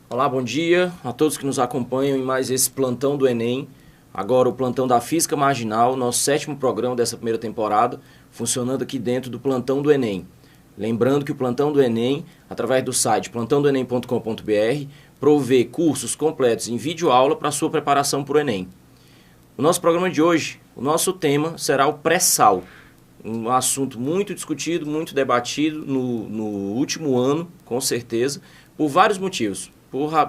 Olá, bom dia a todos que nos acompanham em mais esse plantão do Enem. Agora o plantão da Física Marginal, nosso 7º programa dessa primeira temporada, funcionando aqui dentro do plantão do Enem. Lembrando que o plantão do Enem, através do site plantãodoenem.com.br, provê cursos completos em videoaula para sua preparação para o Enem. O nosso programa de hoje, o nosso tema será o pré-sal, um assunto muito discutido, muito debatido no último ano, com certeza, por vários motivos.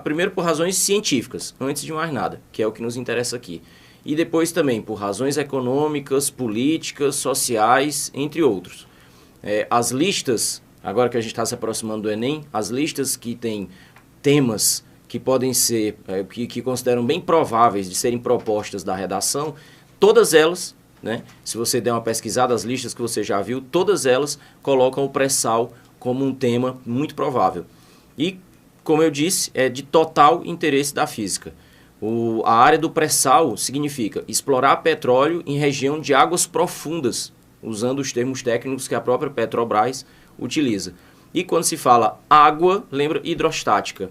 Primeiro por razões científicas, antes de mais nada, que é o que nos interessa aqui. E depois também por razões econômicas, políticas, sociais, entre outros. As listas, agora que a gente está se aproximando do Enem, as listas que têm temas que podem ser, que consideram bem prováveis de serem propostas da redação, todas elas, né, se você der uma pesquisada, as listas que você já viu, todas elas colocam o pré-sal como um tema muito provável. E como eu disse, é de total interesse da física. A área do pré-sal significa explorar petróleo em região de águas profundas, usando os termos técnicos que a própria Petrobras utiliza. E quando se fala água, lembra hidrostática.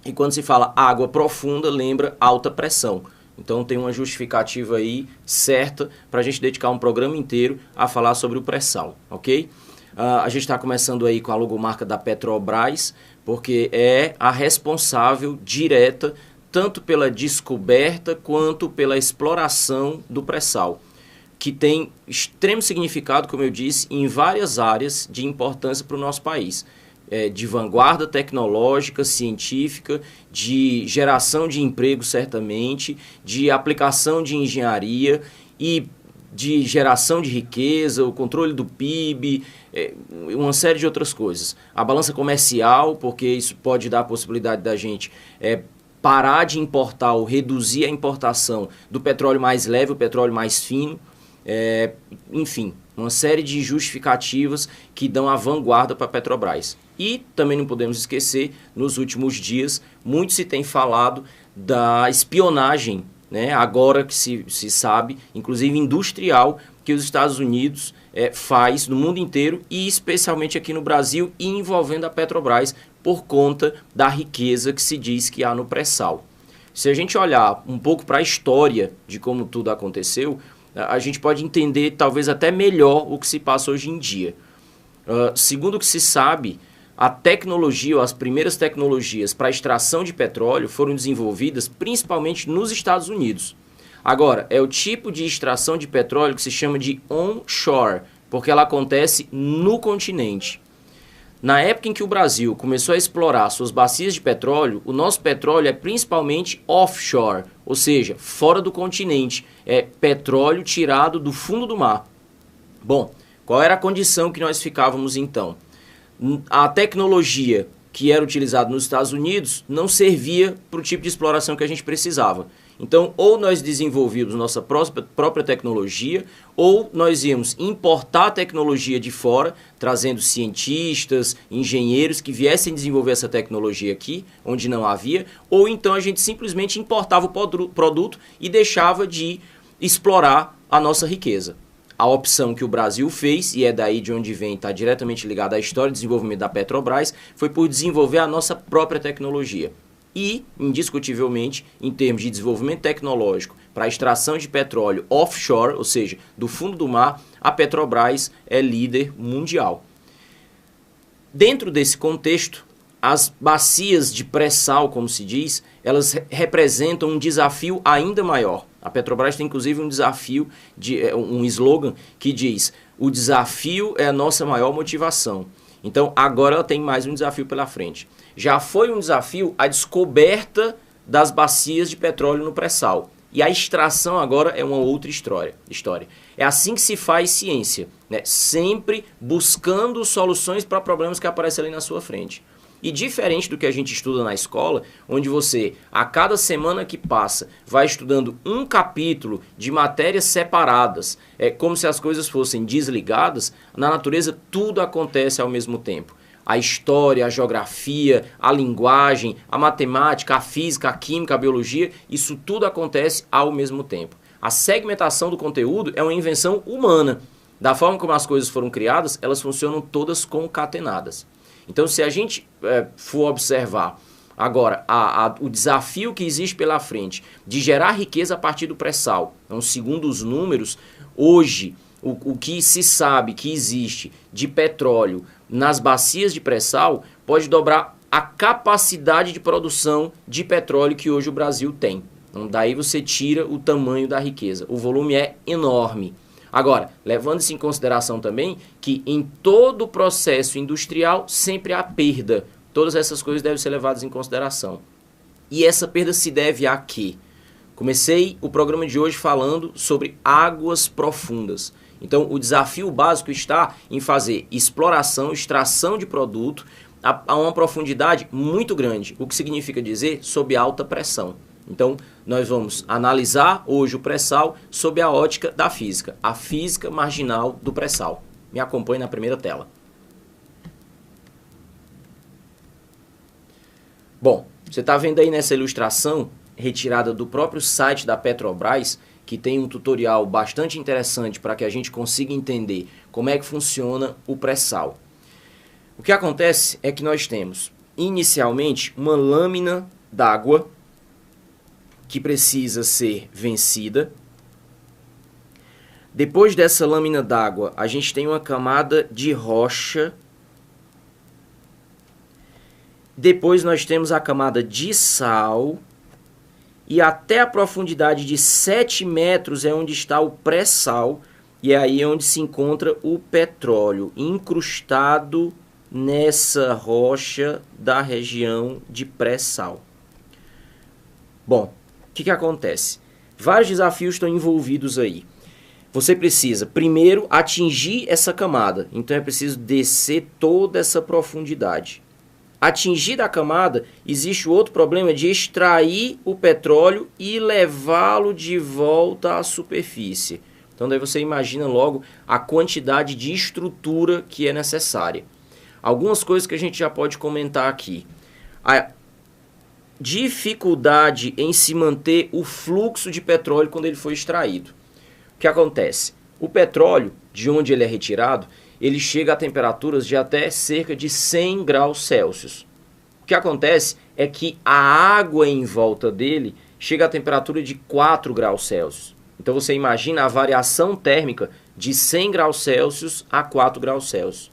E quando se fala água profunda, lembra alta pressão. Então tem uma justificativa aí certa para a gente dedicar um programa inteiro a falar sobre o pré-sal, ok? A gente está começando aí com a logomarca da Petrobras, porque é a responsável direta tanto pela descoberta quanto pela exploração do pré-sal, que tem extremo significado, como eu disse, em várias áreas de importância para o nosso país. De vanguarda tecnológica, científica, de geração de emprego, certamente, de aplicação de engenharia e de geração de riqueza, o controle do PIB, uma série de outras coisas. A balança comercial, porque isso pode dar a possibilidade da gente parar de importar ou reduzir a importação do petróleo mais leve, o petróleo mais fino, enfim, uma série de justificativas que dão a vanguarda para a Petrobras. E também não podemos esquecer, nos últimos dias, muito se tem falado da espionagem, né, agora que se sabe, inclusive industrial, que os Estados Unidos faz no mundo inteiro e especialmente aqui no Brasil e envolvendo a Petrobras por conta da riqueza que se diz que há no pré-sal. Se a gente olhar um pouco para a história de como tudo aconteceu, a gente pode entender talvez até melhor o que se passa hoje em dia. Segundo o que se sabe, a tecnologia, ou as primeiras tecnologias para a extração de petróleo foram desenvolvidas principalmente nos Estados Unidos. Agora, é o tipo de extração de petróleo que se chama de onshore, porque ela acontece no continente. Na época em que o Brasil começou a explorar suas bacias de petróleo, o nosso petróleo é principalmente offshore, ou seja, fora do continente. É petróleo tirado do fundo do mar. Bom, qual era a condição que nós ficávamos então? A tecnologia que era utilizada nos Estados Unidos não servia para o tipo de exploração que a gente precisava. Então, ou nós desenvolvíamos nossa própria tecnologia, ou nós íamos importar a tecnologia de fora, trazendo cientistas, engenheiros que viessem desenvolver essa tecnologia aqui, onde não havia, ou então a gente simplesmente importava o produto e deixava de explorar a nossa riqueza. A opção que o Brasil fez, e é daí de onde vem, está diretamente ligada à história de desenvolvimento da Petrobras, foi por desenvolver a nossa própria tecnologia. E, indiscutivelmente, em termos de desenvolvimento tecnológico para a extração de petróleo offshore, ou seja, do fundo do mar, a Petrobras é líder mundial. Dentro desse contexto, as bacias de pré-sal, como se diz, elas representam um desafio ainda maior. A Petrobras tem inclusive um desafio, um slogan que diz: o desafio é a nossa maior motivação. Então agora ela tem mais um desafio pela frente. Já foi um desafio a descoberta das bacias de petróleo no pré-sal. E a extração agora é uma outra história. É assim que se faz ciência, né? Sempre buscando soluções para problemas que aparecem ali na sua frente. E diferente do que a gente estuda na escola, onde você, a cada semana que passa, vai estudando um capítulo de matérias separadas, como se as coisas fossem desligadas, na natureza tudo acontece ao mesmo tempo. a história, a geografia, a linguagem, a matemática, a física, a química, a biologia, isso tudo acontece ao mesmo tempo. A segmentação do conteúdo é uma invenção humana. Da forma como as coisas foram criadas, elas funcionam todas concatenadas. Então, se a gente for observar agora o desafio que existe pela frente de gerar riqueza a partir do pré-sal, então, segundo os números, hoje o que se sabe que existe de petróleo nas bacias de pré-sal pode dobrar a capacidade de produção de petróleo que hoje o Brasil tem. Então, daí você tira o tamanho da riqueza. O volume é enorme. Agora, levando isso em consideração também que em todo o processo industrial sempre há perda. Todas essas coisas devem ser levadas em consideração. E essa perda se deve a quê? Comecei o programa de hoje falando sobre águas profundas. Então, o desafio básico está em fazer exploração, extração de produto a uma profundidade muito grande, o que significa dizer sob alta pressão. Então, nós vamos analisar hoje o pré-sal sob a ótica da física, a física marginal do pré-sal. Me acompanhe na primeira tela. Bom, você está vendo aí nessa ilustração, retirada do próprio site da Petrobras, que tem um tutorial bastante interessante para que a gente consiga entender como é que funciona o pré-sal. O que acontece é que nós temos, inicialmente, uma lâmina d'água que precisa ser vencida. Depois dessa lâmina d'água, a gente tem uma camada de rocha. Depois nós temos a camada de sal. E até a profundidade de 7 metros é onde está o pré-sal. E é aí onde se encontra o petróleo incrustado nessa rocha da região de pré-sal. Bom, o que acontece? Vários desafios estão envolvidos aí. Você precisa, primeiro, atingir essa camada. Então, é preciso descer toda essa profundidade. Atingida a camada, existe o outro problema de extrair o petróleo e levá-lo de volta à superfície. Então, daí você imagina logo a quantidade de estrutura que é necessária. Algumas coisas que a gente já pode comentar aqui. A dificuldade em se manter o fluxo de petróleo quando ele foi extraído. O que acontece? O petróleo, de onde ele é retirado, ele chega a temperaturas de até cerca de 100 graus Celsius. O que acontece é que a água em volta dele chega a temperatura de 4 graus Celsius. Então você imagina a variação térmica de 100 graus Celsius a 4 graus Celsius.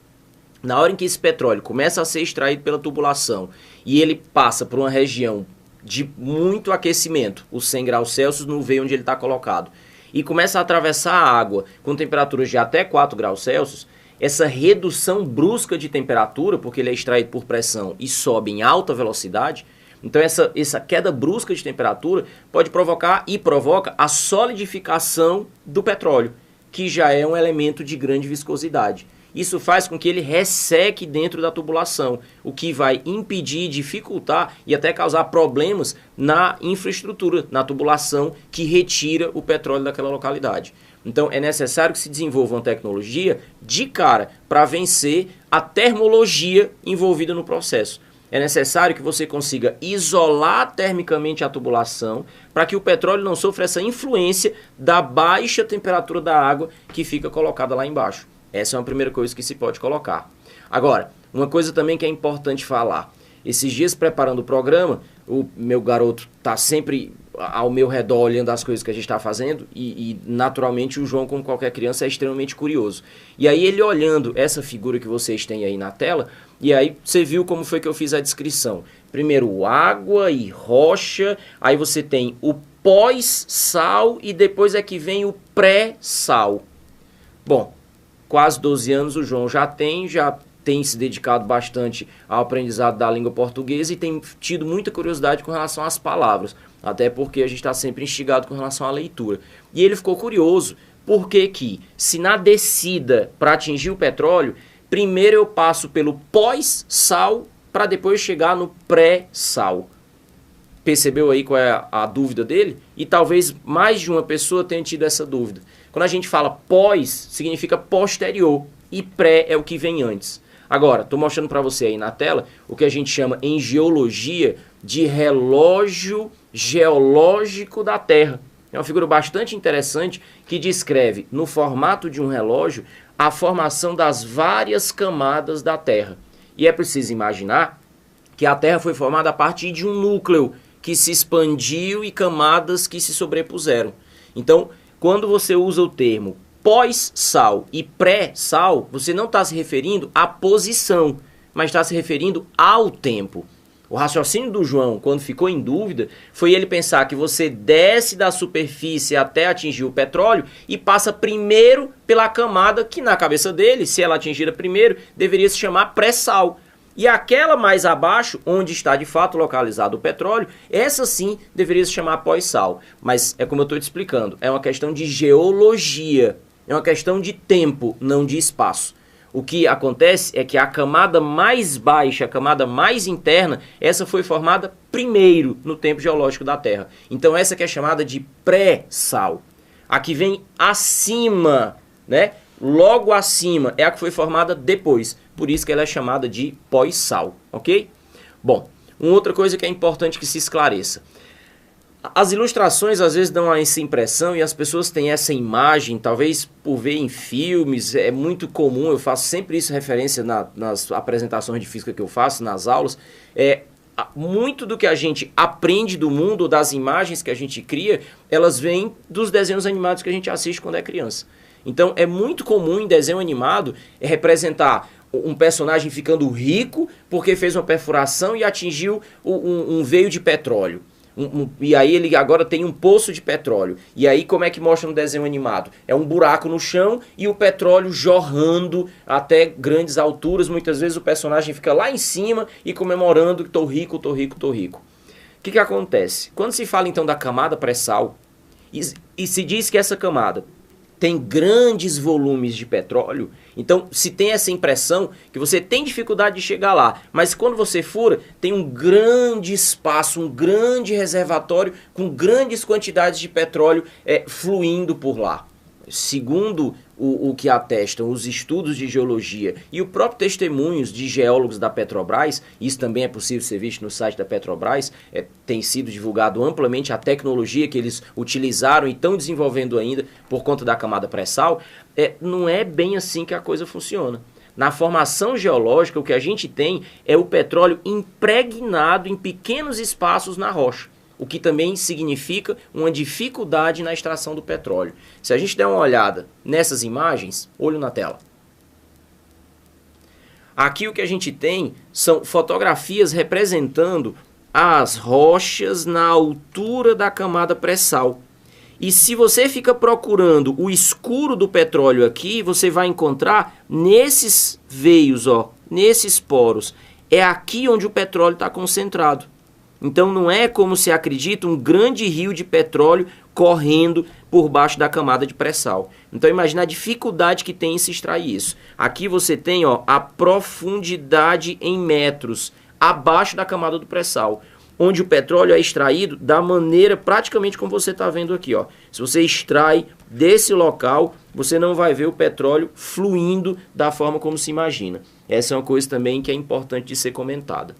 Na hora em que esse petróleo começa a ser extraído pela tubulação e ele passa por uma região de muito aquecimento, os 100 graus Celsius no veio onde ele está colocado, e começa a atravessar a água com temperaturas de até 4 graus Celsius, essa redução brusca de temperatura, porque ele é extraído por pressão e sobe em alta velocidade, então essa queda brusca de temperatura pode provocar e provoca a solidificação do petróleo, que já é um elemento de grande viscosidade. Isso faz com que ele resseque dentro da tubulação, o que vai impedir, dificultar e até causar problemas na infraestrutura, na tubulação que retira o petróleo daquela localidade. Então é necessário que se desenvolva uma tecnologia de cara para vencer a termologia envolvida no processo. É necessário que você consiga isolar termicamente a tubulação para que o petróleo não sofra essa influência da baixa temperatura da água que fica colocada lá embaixo. Essa é uma primeira coisa que se pode colocar. Agora, uma coisa também que é importante falar. Esses dias, preparando o programa, o meu garoto está sempre ao meu redor olhando as coisas que a gente está fazendo e, naturalmente, o João, como qualquer criança, é extremamente curioso. E aí, ele olhando essa figura que vocês têm aí na tela, e aí você viu como foi que eu fiz a descrição. Primeiro, água e rocha, aí você tem o pós-sal e depois é que vem o pré-sal. Bom, quase 12 anos o João já tem se dedicado bastante ao aprendizado da língua portuguesa e tem tido muita curiosidade com relação às palavras, até porque a gente está sempre instigado com relação à leitura. E ele ficou curioso, porque que se na descida para atingir o petróleo, primeiro eu passo pelo pós-sal para depois chegar no pré-sal. Percebeu aí qual é a dúvida dele? E talvez mais de uma pessoa tenha tido essa dúvida. Quando a gente fala pós, significa posterior, e pré é o que vem antes. Agora, estou mostrando para você aí na tela o que a gente chama em geologia de relógio geológico da Terra. É uma figura bastante interessante que descreve, no formato de um relógio, a formação das várias camadas da Terra. E é preciso imaginar que a Terra foi formada a partir de um núcleo que se expandiu e camadas que se sobrepuseram. Então, quando você usa o termo pós-sal e pré-sal, você não está se referindo à posição, mas está se referindo ao tempo. O raciocínio do João, quando ficou em dúvida, foi ele pensar que você desce da superfície até atingir o petróleo e passa primeiro pela camada que, na cabeça dele, se ela atingida primeiro, deveria se chamar pré-sal. E aquela mais abaixo, onde está de fato localizado o petróleo, essa sim deveria se chamar pós-sal. Mas é como eu estou te explicando, é uma questão de geologia, é uma questão de tempo, não de espaço. O que acontece é que a camada mais baixa, a camada mais interna, essa foi formada primeiro no tempo geológico da Terra. Então essa que é chamada de pré-sal. A que vem acima, né? Logo acima é a que foi formada depois. Por isso que ela é chamada de pós-sal, ok? Bom, uma outra coisa que é importante que se esclareça. As ilustrações às vezes dão essa impressão e as pessoas têm essa imagem, talvez por ver em filmes, é muito comum, eu faço sempre isso referência nas apresentações de física que eu faço, nas aulas, muito do que a gente aprende do mundo, das imagens que a gente cria, elas vêm dos desenhos animados que a gente assiste quando é criança. Então é muito comum em desenho animado representar um personagem ficando rico porque fez uma perfuração e atingiu um veio de petróleo. E aí ele agora tem um poço de petróleo. E aí como é que mostra no desenho animado? É um buraco no chão e o petróleo jorrando até grandes alturas. Muitas vezes o personagem fica lá em cima e comemorando que tô rico, tô rico, tô rico. O que acontece? Quando se fala então da camada pré-sal e se diz que essa camada tem grandes volumes de petróleo, então se tem essa impressão que você tem dificuldade de chegar lá, mas quando você fura, tem um grande espaço, um grande reservatório com grandes quantidades de petróleo fluindo por lá. Segundo o que atestam os estudos de geologia e o próprio testemunhos de geólogos da Petrobras, isso também é possível ser visto no site da Petrobras, tem sido divulgado amplamente a tecnologia que eles utilizaram e estão desenvolvendo ainda por conta da camada pré-sal, não é bem assim que a coisa funciona. Na formação geológica, o que a gente tem é o petróleo impregnado em pequenos espaços na rocha, o que também significa uma dificuldade na extração do petróleo. Se a gente der uma olhada nessas imagens, olho na tela. Aqui o que a gente tem são fotografias representando as rochas na altura da camada pré-sal. E se você fica procurando o escuro do petróleo aqui, você vai encontrar nesses veios, ó, nesses poros. É aqui onde o petróleo está concentrado. Então não é como se acredita um grande rio de petróleo correndo por baixo da camada de pré-sal. Então imagina a dificuldade que tem em se extrair isso. Aqui você tem, ó, a profundidade em metros abaixo da camada do pré-sal, onde o petróleo é extraído da maneira praticamente como você está vendo aqui, ó. Se você extrai desse local, você não vai ver o petróleo fluindo da forma como se imagina. Essa é uma coisa também que é importante de ser comentada.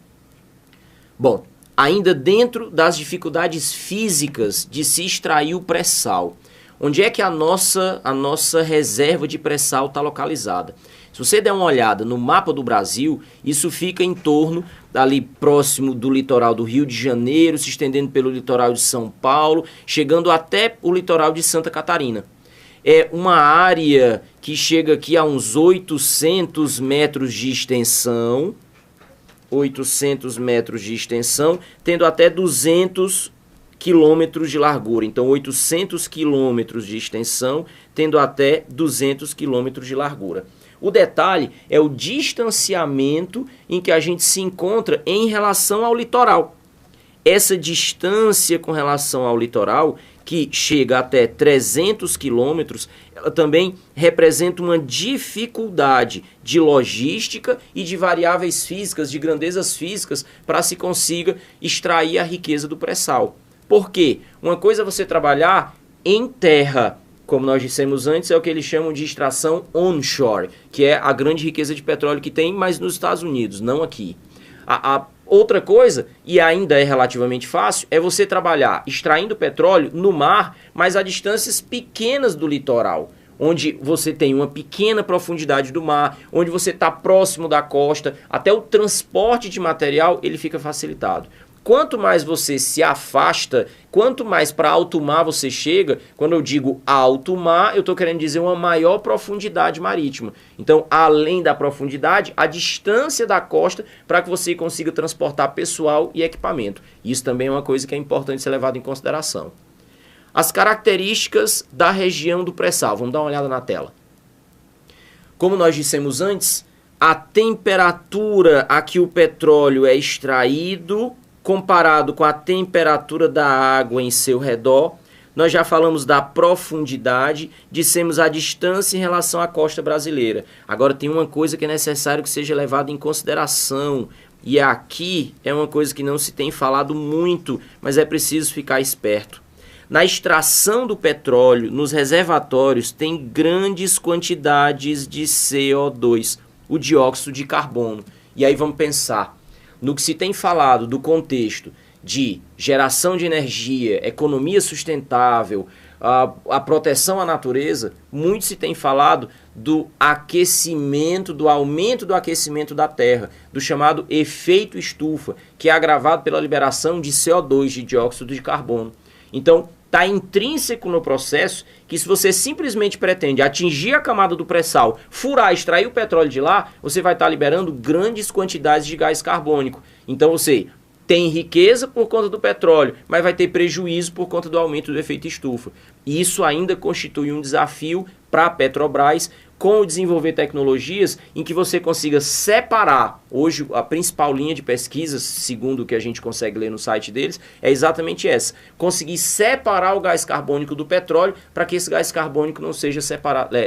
Bom, ainda dentro das dificuldades físicas de se extrair o pré-sal, onde é que a nossa reserva de pré-sal está localizada? Se você der uma olhada no mapa do Brasil, isso fica em torno, ali próximo do litoral do Rio de Janeiro, se estendendo pelo litoral de São Paulo, chegando até o litoral de Santa Catarina. É uma área que chega aqui a uns 800 metros de extensão, 800 metros de extensão, tendo até 200 quilômetros de largura. Então, 800 quilômetros de extensão, tendo até 200 quilômetros de largura. O detalhe é o distanciamento em que a gente se encontra em relação ao litoral. Essa distância com relação ao litoral, que chega até 300 quilômetros, ela também representa uma dificuldade de logística e de variáveis físicas, de grandezas físicas, para se consiga extrair a riqueza do pré-sal. Por quê? Uma coisa é você trabalhar em terra, como nós dissemos antes, é o que eles chamam de extração onshore, que é a grande riqueza de petróleo que tem, mas nos Estados Unidos, não aqui. A outra coisa, e ainda é relativamente fácil, é você trabalhar extraindo petróleo no mar, mas a distâncias pequenas do litoral, onde você tem uma pequena profundidade do mar, onde você está próximo da costa, até o transporte de material ele fica facilitado. Quanto mais você se afasta, quanto mais para alto mar você chega, quando eu digo alto mar, eu estou querendo dizer uma maior profundidade marítima. Então, além da profundidade, a distância da costa para que você consiga transportar pessoal e equipamento. Isso também é uma coisa que é importante ser levada em consideração. As características da região do pré-sal. Vamos dar uma olhada na tela. Como nós dissemos antes, a temperatura a que o petróleo é extraído comparado com a temperatura da água em seu redor. Nós já falamos da profundidade, dissemos a distância em relação à costa brasileira. Agora tem uma coisa que é necessário que seja levada em consideração, e aqui é uma coisa que não se tem falado muito, mas é preciso ficar esperto. Na extração do petróleo, nos reservatórios, tem grandes quantidades de CO2, o dióxido de carbono. E aí vamos pensar no que se tem falado do contexto de geração de energia, economia sustentável, a proteção à natureza, muito se tem falado do aquecimento, do aumento do aquecimento da Terra, do chamado efeito estufa, que é agravado pela liberação de CO2, de dióxido de carbono. Então, está intrínseco no processo que se você simplesmente pretende atingir a camada do pré-sal, furar, extrair o petróleo de lá, você vai estar liberando grandes quantidades de gás carbônico. Então você tem riqueza por conta do petróleo, mas vai ter prejuízo por conta do aumento do efeito estufa. E isso ainda constitui um desafio para a Petrobras, com o desenvolver tecnologias em que você consiga separar. Hoje a principal linha de pesquisa, segundo o que a gente consegue ler no site deles, é exatamente essa: conseguir separar o gás carbônico do petróleo para que esse gás carbônico não seja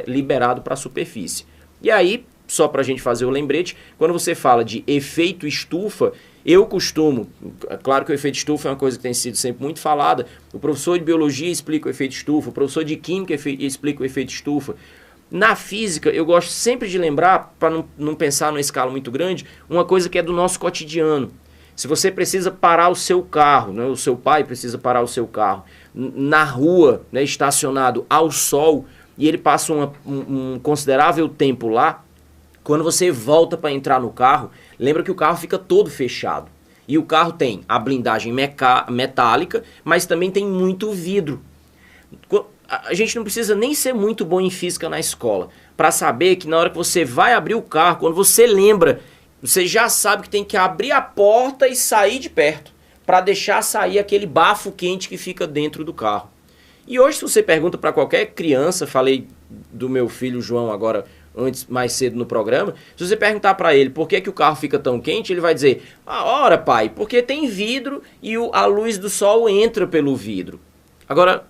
liberado para a superfície. E aí, só para a gente fazer o lembrete, quando você fala de efeito estufa, eu costumo, claro que o efeito estufa é uma coisa que tem sido sempre muito falada, o professor de biologia explica o efeito estufa, o professor de química explica o efeito estufa. Na física, eu gosto sempre de lembrar, para não pensar numa escala muito grande, uma coisa que é do nosso cotidiano. Se você precisa parar o seu carro, né, o seu pai precisa parar o seu carro na rua, né, estacionado ao sol, e ele passa um considerável tempo lá, quando você volta para entrar no carro, lembra que o carro fica todo fechado. E o carro tem a blindagem metálica, mas também tem muito vidro. A gente não precisa nem ser muito bom em física na escola para saber que na hora que você vai abrir o carro, quando você lembra, você já sabe que tem que abrir a porta e sair de perto para deixar sair aquele bafo quente que fica dentro do carro. E hoje, se você pergunta para qualquer criança, falei do meu filho João agora mais cedo no programa, se você perguntar para ele por que o carro fica tão quente, ele vai dizer: ora pai, porque tem vidro e a luz do sol entra pelo vidro. Agora,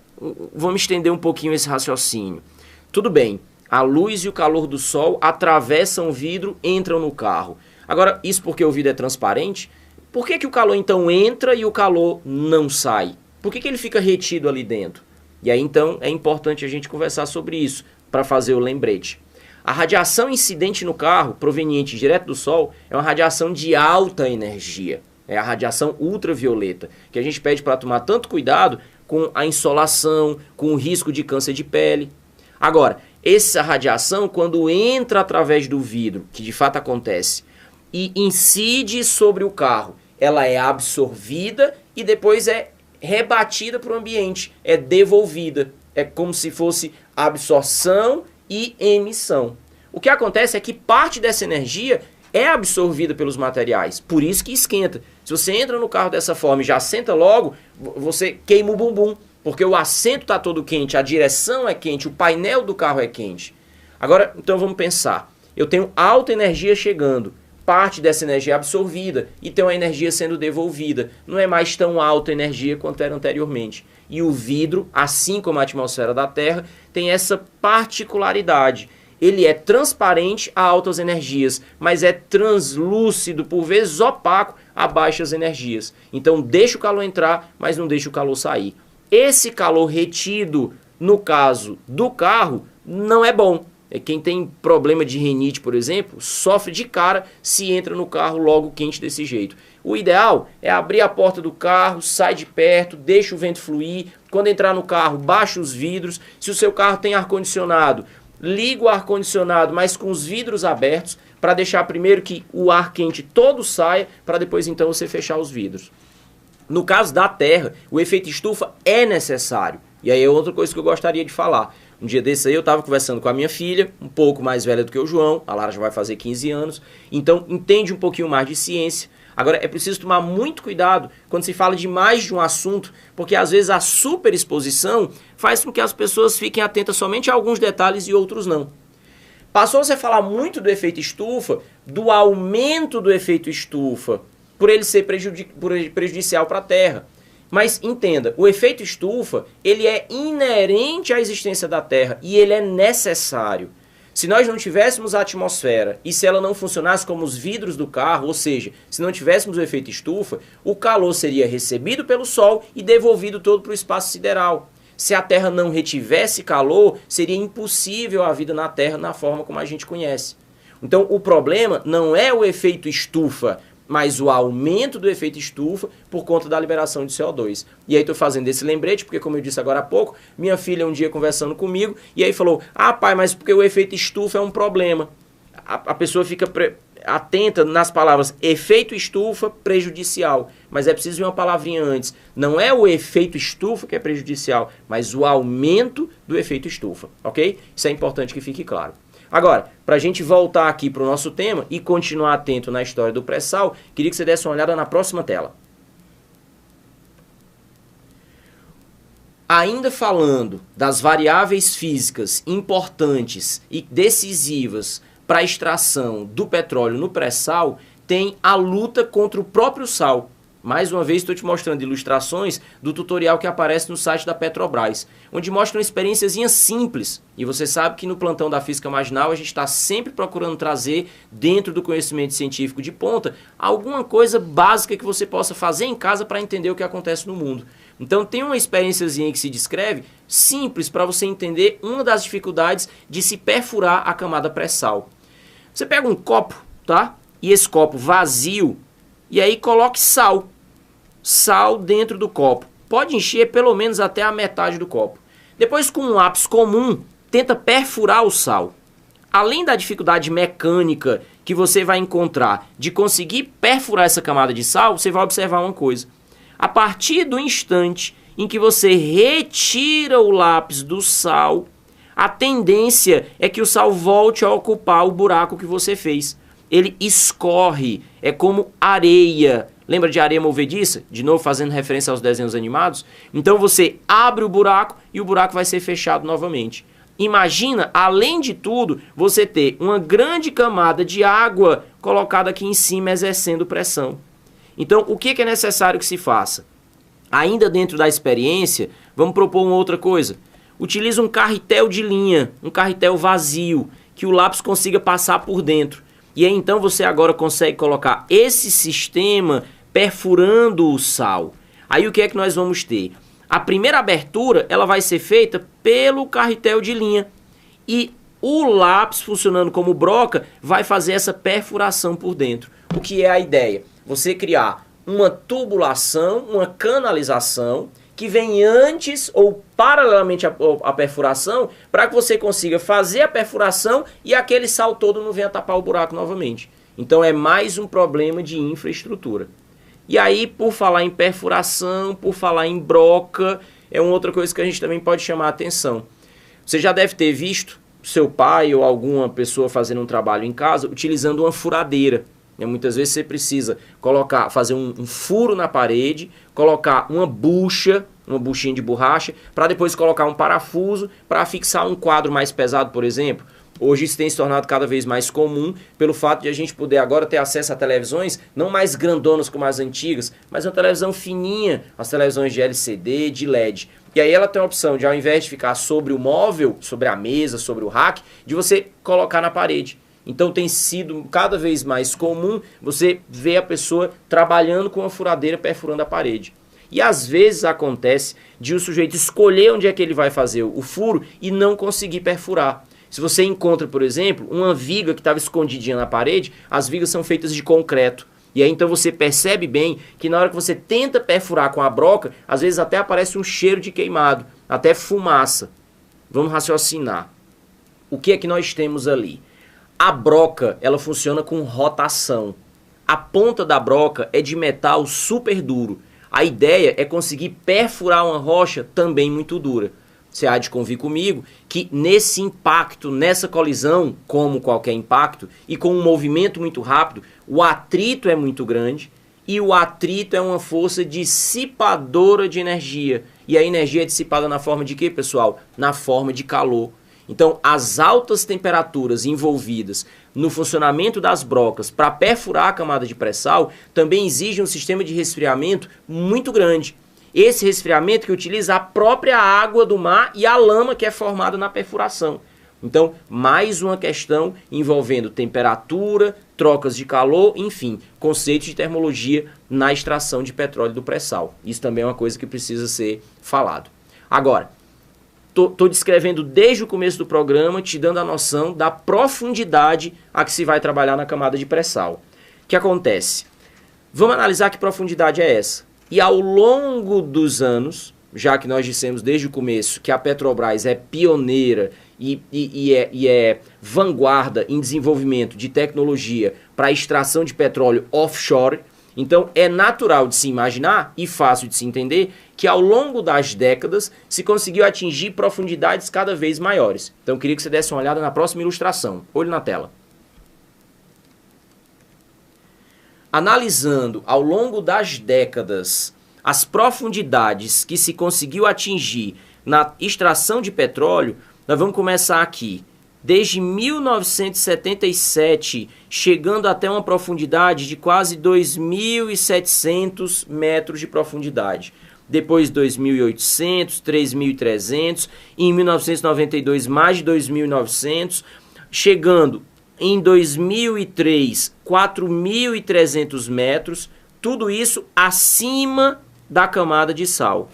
vamos estender um pouquinho esse raciocínio. Tudo bem, a luz e o calor do sol atravessam o vidro, entram no carro. Agora, isso porque o vidro é transparente? Por que o calor então entra e o calor não sai? Por que ele fica retido ali dentro? E aí então é importante a gente conversar sobre isso, para fazer o lembrete. A radiação incidente no carro, proveniente direto do sol, é uma radiação de alta energia. É a radiação ultravioleta, que a gente pede para tomar tanto cuidado com a insolação, com o risco de câncer de pele. Agora, essa radiação, quando entra através do vidro, que de fato acontece, e incide sobre o carro, ela é absorvida e depois é rebatida para o ambiente, é devolvida. É como se fosse absorção e emissão. O que acontece é que parte dessa energia é absorvida pelos materiais, por isso que esquenta. Se você entra no carro dessa forma e já senta logo, você queima o bumbum, porque o assento está todo quente, a direção é quente, o painel do carro é quente. Agora, então vamos pensar. Eu tenho alta energia chegando, parte dessa energia é absorvida e tem uma energia sendo devolvida. Não é mais tão alta energia quanto era anteriormente. E o vidro, assim como a atmosfera da Terra, tem essa particularidade. Ele é transparente a altas energias, mas é translúcido, por vezes opaco, a baixas energias. Então deixa o calor entrar, mas não deixa o calor sair. Esse calor retido No caso do carro, não é bom. Quem tem problema de rinite, por exemplo, sofre de cara se entra no carro logo quente desse jeito. O ideal é abrir a porta do carro, sai de perto, deixa o vento fluir. Quando entrar no carro, baixa os vidros. Se o seu carro tem ar-condicionado, liga o ar-condicionado, mas com os vidros abertos, para deixar primeiro que o ar quente todo saia, para depois então você fechar os vidros. No caso da terra, o efeito estufa é necessário. E aí é outra coisa que eu gostaria de falar. Um dia desse aí eu estava conversando com a minha filha, um pouco mais velha do que o João, a Lara já vai fazer 15 anos, então entende um pouquinho mais de ciência. Agora é preciso tomar muito cuidado quando se fala de mais de um assunto, porque às vezes a superexposição faz com que as pessoas fiquem atentas somente a alguns detalhes e outros não. Passou-se a falar muito do efeito estufa, do aumento do efeito estufa, por ele ser prejudicial para a Terra. Mas entenda, o efeito estufa, ele é inerente à existência da Terra e ele é necessário. Se nós não tivéssemos a atmosfera e se ela não funcionasse como os vidros do carro, ou seja, se não tivéssemos o efeito estufa, o calor seria recebido pelo Sol e devolvido todo para o espaço sideral. Se a Terra não retivesse calor, seria impossível a vida na Terra na forma como a gente conhece. Então o problema não é o efeito estufa, mas o aumento do efeito estufa por conta da liberação de CO2. E aí estou fazendo esse lembrete, porque como eu disse agora há pouco, minha filha um dia conversando comigo, e aí falou, pai, mas porque o efeito estufa é um problema. A pessoa fica atenta nas palavras efeito estufa, prejudicial. Mas é preciso ver uma palavrinha antes. Não é o efeito estufa que é prejudicial, mas o aumento do efeito estufa, ok? Isso é importante que fique claro. Agora, para a gente voltar aqui para o nosso tema e continuar atento na história do pré-sal, queria que você desse uma olhada na próxima tela. Ainda falando das variáveis físicas importantes e decisivas para a extração do petróleo no pré-sal, tem a luta contra o próprio sal. Mais uma vez estou te mostrando ilustrações do tutorial que aparece no site da Petrobras, onde mostra uma experiênciazinha simples. E você sabe que no plantão da Física Marginal a gente está sempre procurando trazer, dentro do conhecimento científico de ponta, alguma coisa básica que você possa fazer em casa para entender o que acontece no mundo. Então tem uma experiênciazinha que se descreve, simples, para você entender uma das dificuldades de se perfurar a camada pré-sal. Você pega um copo, tá? E esse copo vazio, e aí coloque sal. Sal dentro do copo. Pode encher pelo menos até a metade do copo. Depois, com um lápis comum, tenta perfurar o sal. Além da dificuldade mecânica que você vai encontrar de conseguir perfurar essa camada de sal, você vai observar uma coisa. A partir do instante em que você retira o lápis do sal, a tendência é que o sal volte a ocupar o buraco que você fez. Ele escorre, é como areia. Lembra de areia movediça? De novo, fazendo referência aos desenhos animados. Então você abre o buraco e o buraco vai ser fechado novamente. Imagina, além de tudo, você ter uma grande camada de água colocada aqui em cima, exercendo pressão. Então, o que é necessário que se faça? Ainda dentro da experiência, vamos propor uma outra coisa. Utilize um carretel de linha, um carretel vazio, que o lápis consiga passar por dentro. E aí então você agora consegue colocar esse sistema perfurando o sal. Aí o que é que nós vamos ter? A primeira abertura ela vai ser feita pelo carretel de linha. E o lápis funcionando como broca vai fazer essa perfuração por dentro. O que é a ideia? Você criar uma tubulação, uma canalização que vem antes ou paralelamente à perfuração, para que você consiga fazer a perfuração e aquele sal todo não venha tapar o buraco novamente. Então é mais um problema de infraestrutura. E aí, por falar em perfuração, por falar em broca, é uma outra coisa que a gente também pode chamar a atenção. Você já deve ter visto seu pai ou alguma pessoa fazendo um trabalho em casa utilizando uma furadeira. Muitas vezes você precisa fazer um furo na parede, colocar uma buchinha de borracha, para depois colocar um parafuso para fixar um quadro mais pesado, por exemplo. Hoje isso tem se tornado cada vez mais comum pelo fato de a gente poder agora ter acesso a televisões não mais grandonas como as antigas, mas uma televisão fininha, as televisões de LCD, de LED. E aí ela tem a opção de, ao invés de ficar sobre o móvel, sobre a mesa, sobre o rack, de você colocar na parede. Então tem sido cada vez mais comum você ver a pessoa trabalhando com uma furadeira perfurando a parede. E às vezes acontece de o sujeito escolher onde é que ele vai fazer o furo e não conseguir perfurar. Se você encontra, por exemplo, uma viga que estava escondidinha na parede, as vigas são feitas de concreto. E aí então você percebe bem que na hora que você tenta perfurar com a broca, às vezes até aparece um cheiro de queimado, até fumaça. Vamos raciocinar. O que é que nós temos ali? A broca, ela funciona com rotação. A ponta da broca é de metal super duro. A ideia é conseguir perfurar uma rocha também muito dura. Você há de convir comigo que nesse impacto, nessa colisão, como qualquer impacto, e com um movimento muito rápido, o atrito é muito grande e o atrito é uma força dissipadora de energia. E a energia é dissipada na forma de quê, pessoal? Na forma de calor. Então, as altas temperaturas envolvidas no funcionamento das brocas para perfurar a camada de pré-sal também exigem um sistema de resfriamento muito grande. Esse resfriamento que utiliza a própria água do mar e a lama que é formada na perfuração. Então, mais uma questão envolvendo temperatura, trocas de calor, enfim, conceitos de termologia na extração de petróleo do pré-sal. Isso também é uma coisa que precisa ser falado. Agora, estou descrevendo desde o começo do programa, te dando a noção da profundidade a que se vai trabalhar na camada de pré-sal. O que acontece? Vamos analisar que profundidade é essa. E ao longo dos anos, já que nós dissemos desde o começo que a Petrobras é pioneira e é vanguarda em desenvolvimento de tecnologia para a extração de petróleo offshore, então é natural de se imaginar e fácil de se entender que ao longo das décadas se conseguiu atingir profundidades cada vez maiores. Então eu queria que você desse uma olhada na próxima ilustração. Olho na tela. Analisando ao longo das décadas as profundidades que se conseguiu atingir na extração de petróleo, nós vamos começar aqui. Desde 1977, chegando até uma profundidade de quase 2.700 metros de profundidade. Depois 2.800, 3.300, e em 1992 mais de 2.900, chegando em 2003 4.300 metros, tudo isso acima da camada de sal.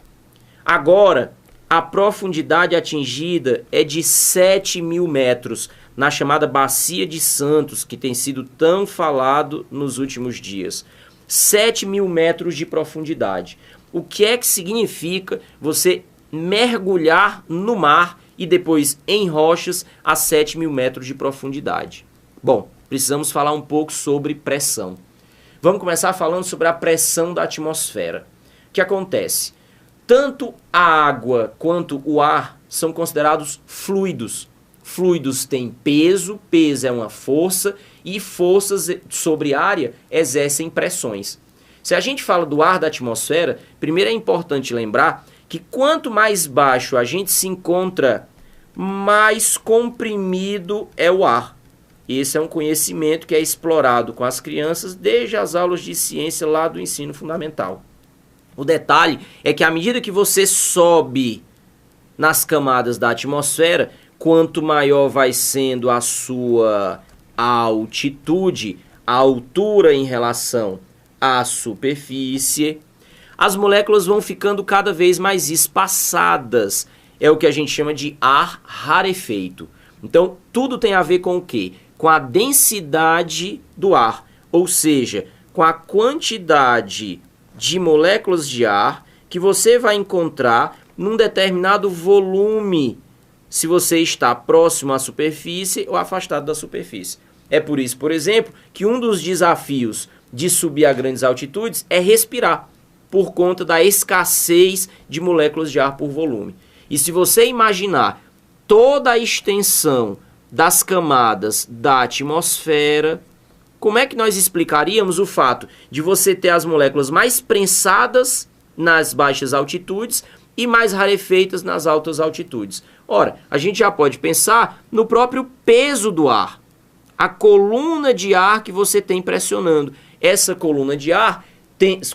Agora, a profundidade atingida é de 7.000 metros, na chamada Bacia de Santos, que tem sido tão falado nos últimos dias. 7.000 metros de profundidade. O que é que significa você mergulhar no mar e depois em rochas a 7.000 metros de profundidade? Bom, precisamos falar um pouco sobre pressão. Vamos começar falando sobre a pressão da atmosfera. O que acontece? Tanto a água quanto o ar são considerados fluidos. Fluidos têm peso, peso é uma força, e forças sobre área exercem pressões. Se a gente fala do ar da atmosfera, primeiro é importante lembrar que quanto mais baixo a gente se encontra, mais comprimido é o ar. Esse é um conhecimento que é explorado com as crianças desde as aulas de ciência lá do ensino fundamental. O detalhe é que à medida que você sobe nas camadas da atmosfera, quanto maior vai sendo a sua altitude, a altura em relação à superfície, as moléculas vão ficando cada vez mais espaçadas. É o que a gente chama de ar rarefeito. Então, tudo tem a ver com o quê? Com a densidade do ar, ou seja, com a quantidade de moléculas de ar que você vai encontrar num determinado volume, se você está próximo à superfície ou afastado da superfície. É por isso, por exemplo, que um dos desafios de subir a grandes altitudes é respirar, por conta da escassez de moléculas de ar por volume. E se você imaginar toda a extensão das camadas da atmosfera, como é que nós explicaríamos o fato de você ter as moléculas mais prensadas nas baixas altitudes e mais rarefeitas nas altas altitudes? Ora, a gente já pode pensar no próprio peso do ar, a coluna de ar que você tem pressionando. Essa coluna de ar,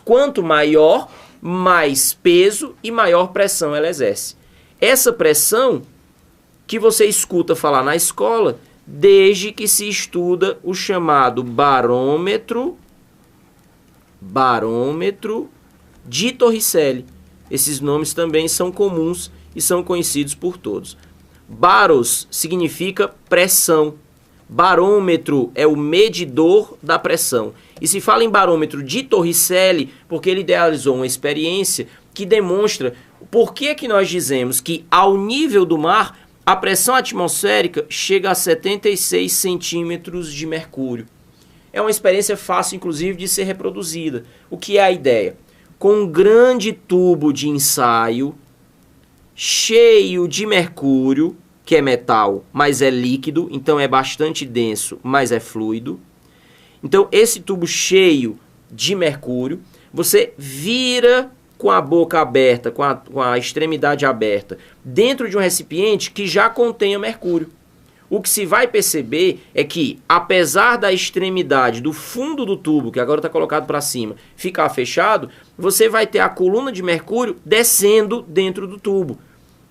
quanto maior, mais peso e maior pressão ela exerce. Essa pressão que você escuta falar na escola, desde que se estuda o chamado barômetro de Torricelli. Esses nomes também são comuns e são conhecidos por todos. Baros significa pressão. Barômetro é o medidor da pressão. E se fala em barômetro de Torricelli, porque ele idealizou uma experiência que demonstra por que nós dizemos que ao nível do mar a pressão atmosférica chega a 76 centímetros de mercúrio. É uma experiência fácil, inclusive, de ser reproduzida. O que é a ideia? Com um grande tubo de ensaio cheio de mercúrio, que é metal, mas é líquido, então é bastante denso, mas é fluido. Então, esse tubo cheio de mercúrio, você vira com a boca aberta, com a extremidade aberta, dentro de um recipiente que já contenha mercúrio. O que se vai perceber é que, apesar da extremidade do fundo do tubo, que agora está colocado para cima, ficar fechado, você vai ter a coluna de mercúrio descendo dentro do tubo.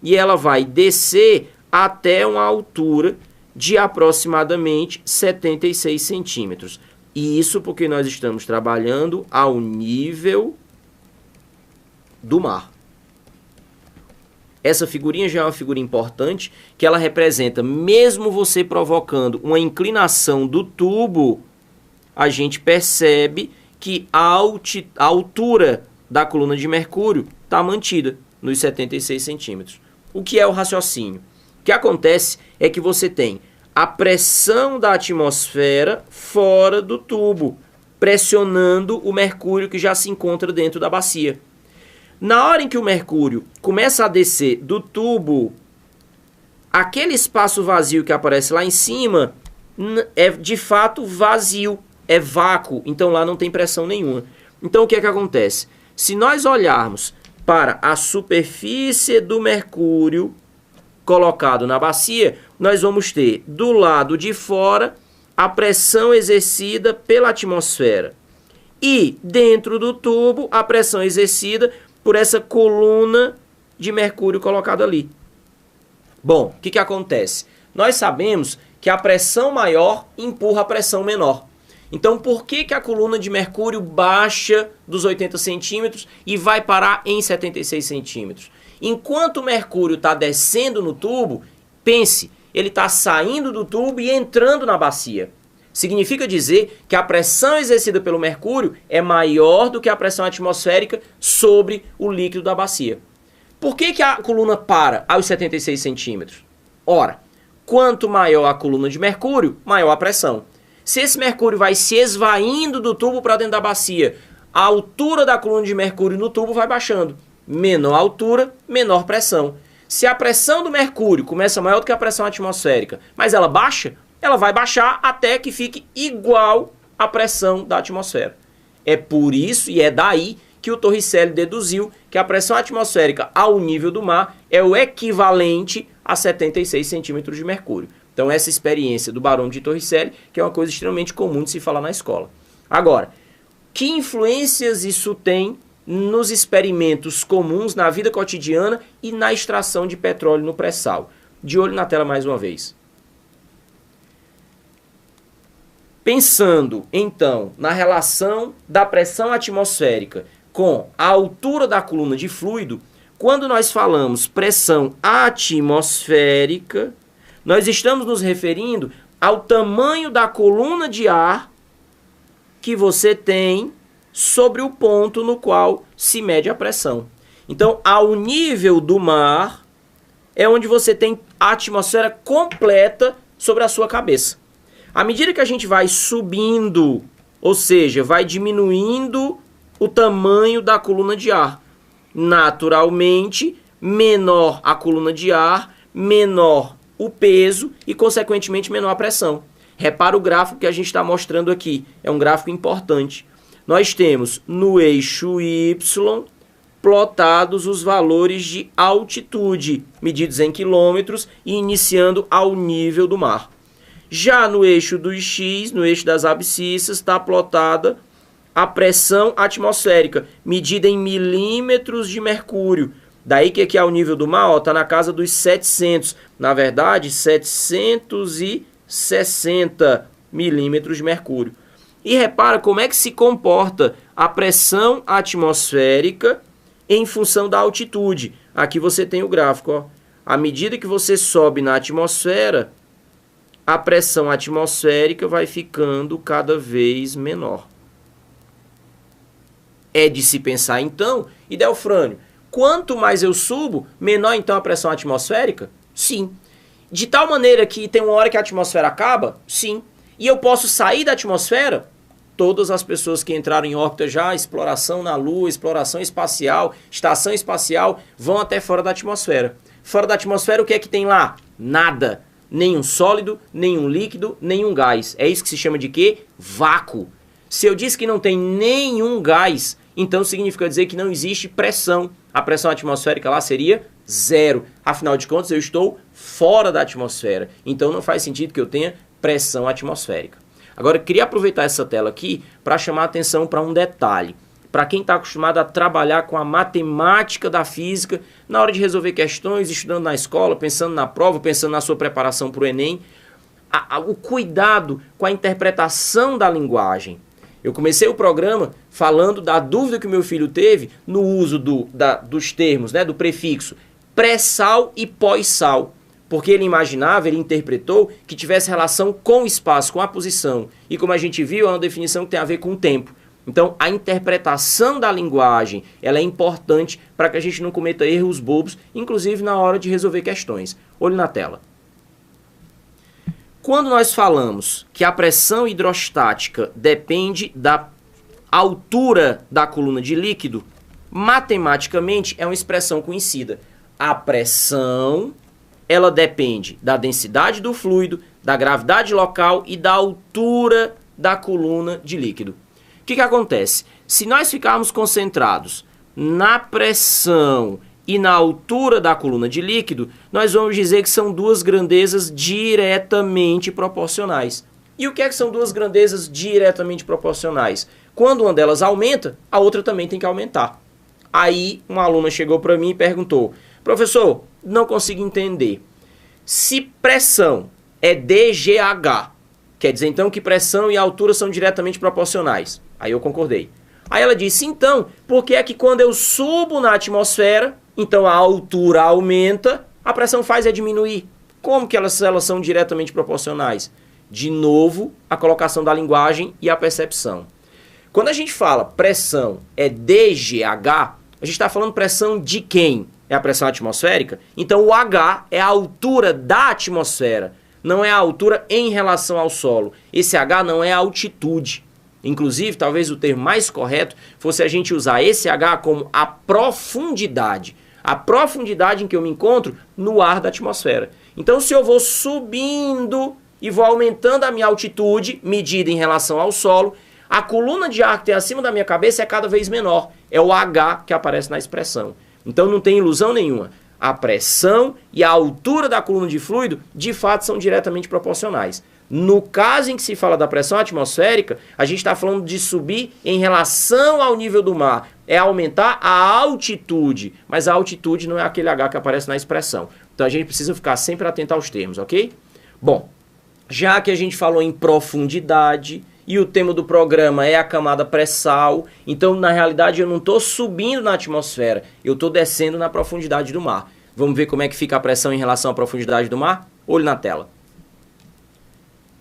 E ela vai descer até uma altura de aproximadamente 76 centímetros. E isso porque nós estamos trabalhando ao nível do mar. Essa figurinha já é uma figura importante, que ela representa, mesmo você provocando uma inclinação do tubo, a gente percebe que a altura da coluna de mercúrio está mantida nos 76 centímetros. O que é o raciocínio? O que acontece é que você tem a pressão da atmosfera fora do tubo, pressionando o mercúrio que já se encontra dentro da bacia. Na hora em que o mercúrio começa a descer do tubo, aquele espaço vazio que aparece lá em cima é de fato vazio, é vácuo, então lá não tem pressão nenhuma. Então o que é que acontece? Se nós olharmos para a superfície do mercúrio colocado na bacia, nós vamos ter do lado de fora a pressão exercida pela atmosfera e dentro do tubo a pressão exercida por essa coluna de mercúrio colocada ali. Bom, o que acontece? Nós sabemos que a pressão maior empurra a pressão menor. Então, por que a coluna de mercúrio baixa dos 80 centímetros e vai parar em 76 centímetros? Enquanto o mercúrio está descendo no tubo, pense, ele está saindo do tubo e entrando na bacia. Significa dizer que a pressão exercida pelo mercúrio é maior do que a pressão atmosférica sobre o líquido da bacia. Por que a coluna para aos 76 centímetros? Ora, quanto maior a coluna de mercúrio, maior a pressão. Se esse mercúrio vai se esvaindo do tubo para dentro da bacia, a altura da coluna de mercúrio no tubo vai baixando. Menor altura, menor pressão. Se a pressão do mercúrio começa maior do que a pressão atmosférica, mas ela baixa, ela vai baixar até que fique igual à pressão da atmosfera. É por isso e é daí que o Torricelli deduziu que a pressão atmosférica ao nível do mar é o equivalente a 76 centímetros de mercúrio. Então essa experiência do barômetro de Torricelli, que é uma coisa extremamente comum de se falar na escola. Agora, que influências isso tem nos experimentos comuns, na vida cotidiana e na extração de petróleo no pré-sal? De olho na tela mais uma vez. Pensando, então, na relação da pressão atmosférica com a altura da coluna de fluido, quando nós falamos pressão atmosférica, nós estamos nos referindo ao tamanho da coluna de ar que você tem sobre o ponto no qual se mede a pressão. Então, ao nível do mar, é onde você tem a atmosfera completa sobre a sua cabeça. À medida que a gente vai subindo, ou seja, vai diminuindo o tamanho da coluna de ar, naturalmente, menor a coluna de ar, menor o peso e, consequentemente, menor a pressão. Repara o gráfico que a gente está mostrando aqui. É um gráfico importante. Nós temos no eixo Y plotados os valores de altitude, medidos em quilômetros e iniciando ao nível do mar. Já no eixo do X, no eixo das abscissas, está plotada a pressão atmosférica, medida em milímetros de mercúrio. Daí que aqui ao nível do mar está na casa dos 700, na verdade 760 milímetros de mercúrio. E repara como é que se comporta a pressão atmosférica em função da altitude. Aqui você tem o gráfico, ó. À medida que você sobe na atmosfera, a pressão atmosférica vai ficando cada vez menor. É de se pensar então, e Delfrânio, quanto mais eu subo, menor então a pressão atmosférica? Sim. De tal maneira que tem uma hora que a atmosfera acaba? Sim. E eu posso sair da atmosfera? Todas as pessoas que entraram em órbita já, exploração na Lua, exploração espacial, estação espacial, vão até fora da atmosfera. Fora da atmosfera, o que é que tem lá? Nada. Nenhum sólido, nenhum líquido, nenhum gás. É isso que se chama de quê? Vácuo. Se eu disse que não tem nenhum gás, então significa dizer que não existe pressão. A pressão atmosférica lá seria zero. Afinal de contas, eu estou fora da atmosfera. Então não faz sentido que eu tenha pressão atmosférica. Agora, eu queria aproveitar essa tela aqui para chamar a atenção para um detalhe. Para quem está acostumado a trabalhar com a matemática da física, na hora de resolver questões, estudando na escola, pensando na prova, pensando na sua preparação para o Enem, o cuidado com a interpretação da linguagem. Eu comecei o programa falando da dúvida que o meu filho teve no uso dos termos, né, do prefixo pré-sal e pós-sal. Porque ele imaginava, ele interpretou que tivesse relação com o espaço, com a posição. E como a gente viu, é uma definição que tem a ver com o tempo. Então, a interpretação da linguagem, ela é importante para que a gente não cometa erros bobos, inclusive na hora de resolver questões. Olho na tela. Quando nós falamos que a pressão hidrostática depende da altura da coluna de líquido, matematicamente é uma expressão conhecida. A pressão, ela depende da densidade do fluido, da gravidade local e da altura da coluna de líquido. O que acontece? Se nós ficarmos concentrados na pressão e na altura da coluna de líquido, nós vamos dizer que são duas grandezas diretamente proporcionais. E o que são duas grandezas diretamente proporcionais? Quando uma delas aumenta, a outra também tem que aumentar. Aí uma aluna chegou para mim e perguntou: professor, não consigo entender. Se pressão é dGH, quer dizer então que pressão e altura são diretamente proporcionais. Aí eu concordei. Aí ela disse, então, por que é que quando eu subo na atmosfera, então a altura aumenta, a pressão faz é diminuir? Como que elas são diretamente proporcionais? De novo, a colocação da linguagem e a percepção. Quando a gente fala pressão é dGH, a gente está falando pressão de quem? É a pressão atmosférica? Então o H é a altura da atmosfera, não é a altura em relação ao solo. Esse H não é a altitude. Inclusive, talvez o termo mais correto fosse a gente usar esse H como a profundidade. A profundidade em que eu me encontro no ar da atmosfera. Então, se eu vou subindo e vou aumentando a minha altitude, medida em relação ao solo, a coluna de ar que tem acima da minha cabeça é cada vez menor. É o H que aparece na expressão. Então, não tem ilusão nenhuma. A pressão e a altura da coluna de fluido, de fato, são diretamente proporcionais. No caso em que se fala da pressão atmosférica, a gente está falando de subir em relação ao nível do mar. É aumentar a altitude, mas a altitude não é aquele H que aparece na expressão. Então a gente precisa ficar sempre atento aos termos, ok? Bom, já que a gente falou em profundidade e o tema do programa é a camada pré-sal, então na realidade eu não estou subindo na atmosfera, eu estou descendo na profundidade do mar. Vamos ver como é que fica a pressão em relação à profundidade do mar? Olho na tela.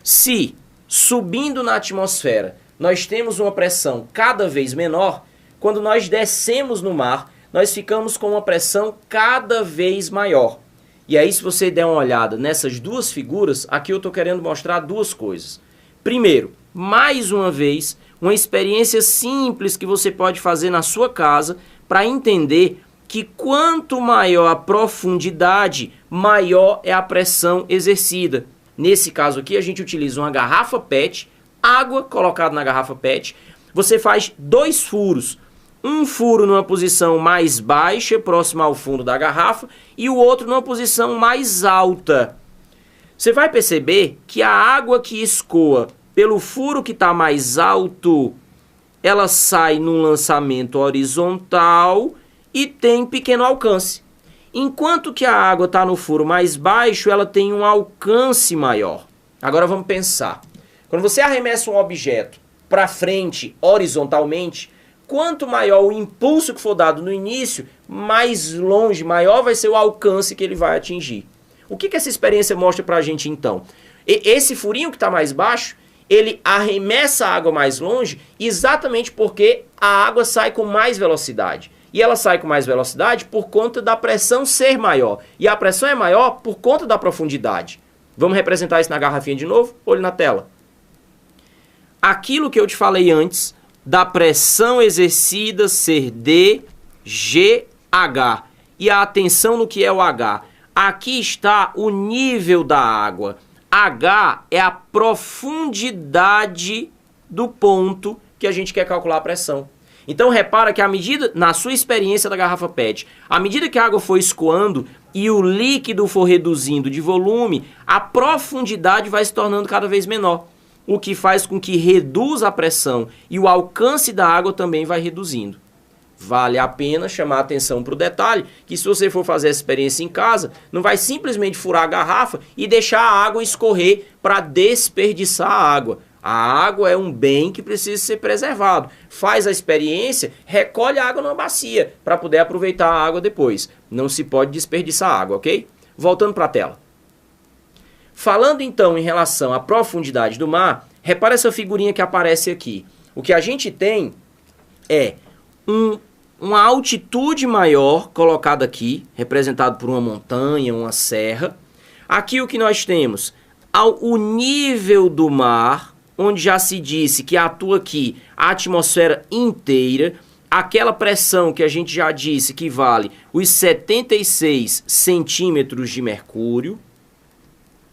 Se, subindo na atmosfera, nós temos uma pressão cada vez menor, quando nós descemos no mar, nós ficamos com uma pressão cada vez maior. E aí, se você der uma olhada nessas duas figuras, aqui eu estou querendo mostrar duas coisas. Primeiro, mais uma vez, uma experiência simples que você pode fazer na sua casa para entender que quanto maior a profundidade, maior é a pressão exercida. Nesse caso aqui, a gente utiliza uma garrafa PET, água colocada na garrafa PET. Você faz dois furos. Um furo numa posição mais baixa, próxima ao fundo da garrafa, e o outro numa posição mais alta. Você vai perceber que a água que escoa pelo furo que está mais alto, ela sai num lançamento horizontal e tem pequeno alcance. Enquanto que a água está no furo mais baixo, ela tem um alcance maior. Agora vamos pensar. Quando você arremessa um objeto para frente horizontalmente, quanto maior o impulso que for dado no início, mais longe, maior vai ser o alcance que ele vai atingir. O que essa experiência mostra para a gente então? Esse furinho que está mais baixo, ele arremessa a água mais longe exatamente porque a água sai com mais velocidade. E ela sai com mais velocidade por conta da pressão ser maior. E a pressão é maior por conta da profundidade. Vamos representar isso na garrafinha de novo? Olhe na tela. Aquilo que eu te falei antes, da pressão exercida ser DGH. E a atenção no que é o H. Aqui está o nível da água. H é a profundidade do ponto que a gente quer calcular a pressão. Então repara que à medida, na sua experiência da garrafa PET, à medida que a água for escoando e o líquido for reduzindo de volume, a profundidade vai se tornando cada vez menor, o que faz com que reduza a pressão e o alcance da água também vai reduzindo. Vale a pena chamar a atenção para o detalhe que se você for fazer essa experiência em casa, não vai simplesmente furar a garrafa e deixar a água escorrer para desperdiçar a água. A água é um bem que precisa ser preservado. Faz a experiência, recolhe a água numa bacia para poder aproveitar a água depois. Não se pode desperdiçar a água, ok? Voltando para a tela. Falando então em relação à profundidade do mar, repara essa figurinha que aparece aqui. O que a gente tem é uma altitude maior colocada aqui, representado por uma montanha, uma serra. Aqui o que nós temos? O nível do mar, onde já se disse que atua aqui a atmosfera inteira, aquela pressão que a gente já disse que vale os 76 centímetros de mercúrio.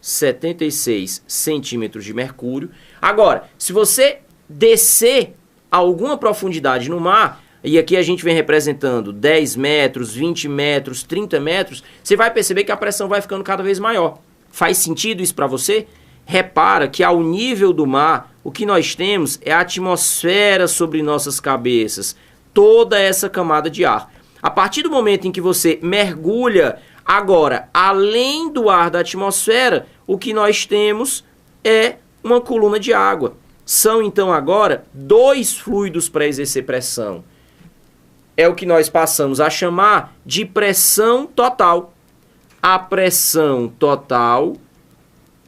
76 centímetros de mercúrio. Agora, se você descer a alguma profundidade no mar, e aqui a gente vem representando 10 metros, 20 metros, 30 metros, você vai perceber que a pressão vai ficando cada vez maior. Faz sentido isso para você? Repara que ao nível do mar, o que nós temos é a atmosfera sobre nossas cabeças, toda essa camada de ar. A partir do momento em que você mergulha agora, além do ar da atmosfera, o que nós temos é uma coluna de água. São então agora dois fluidos para exercer pressão. É o que nós passamos a chamar de pressão total. A pressão total,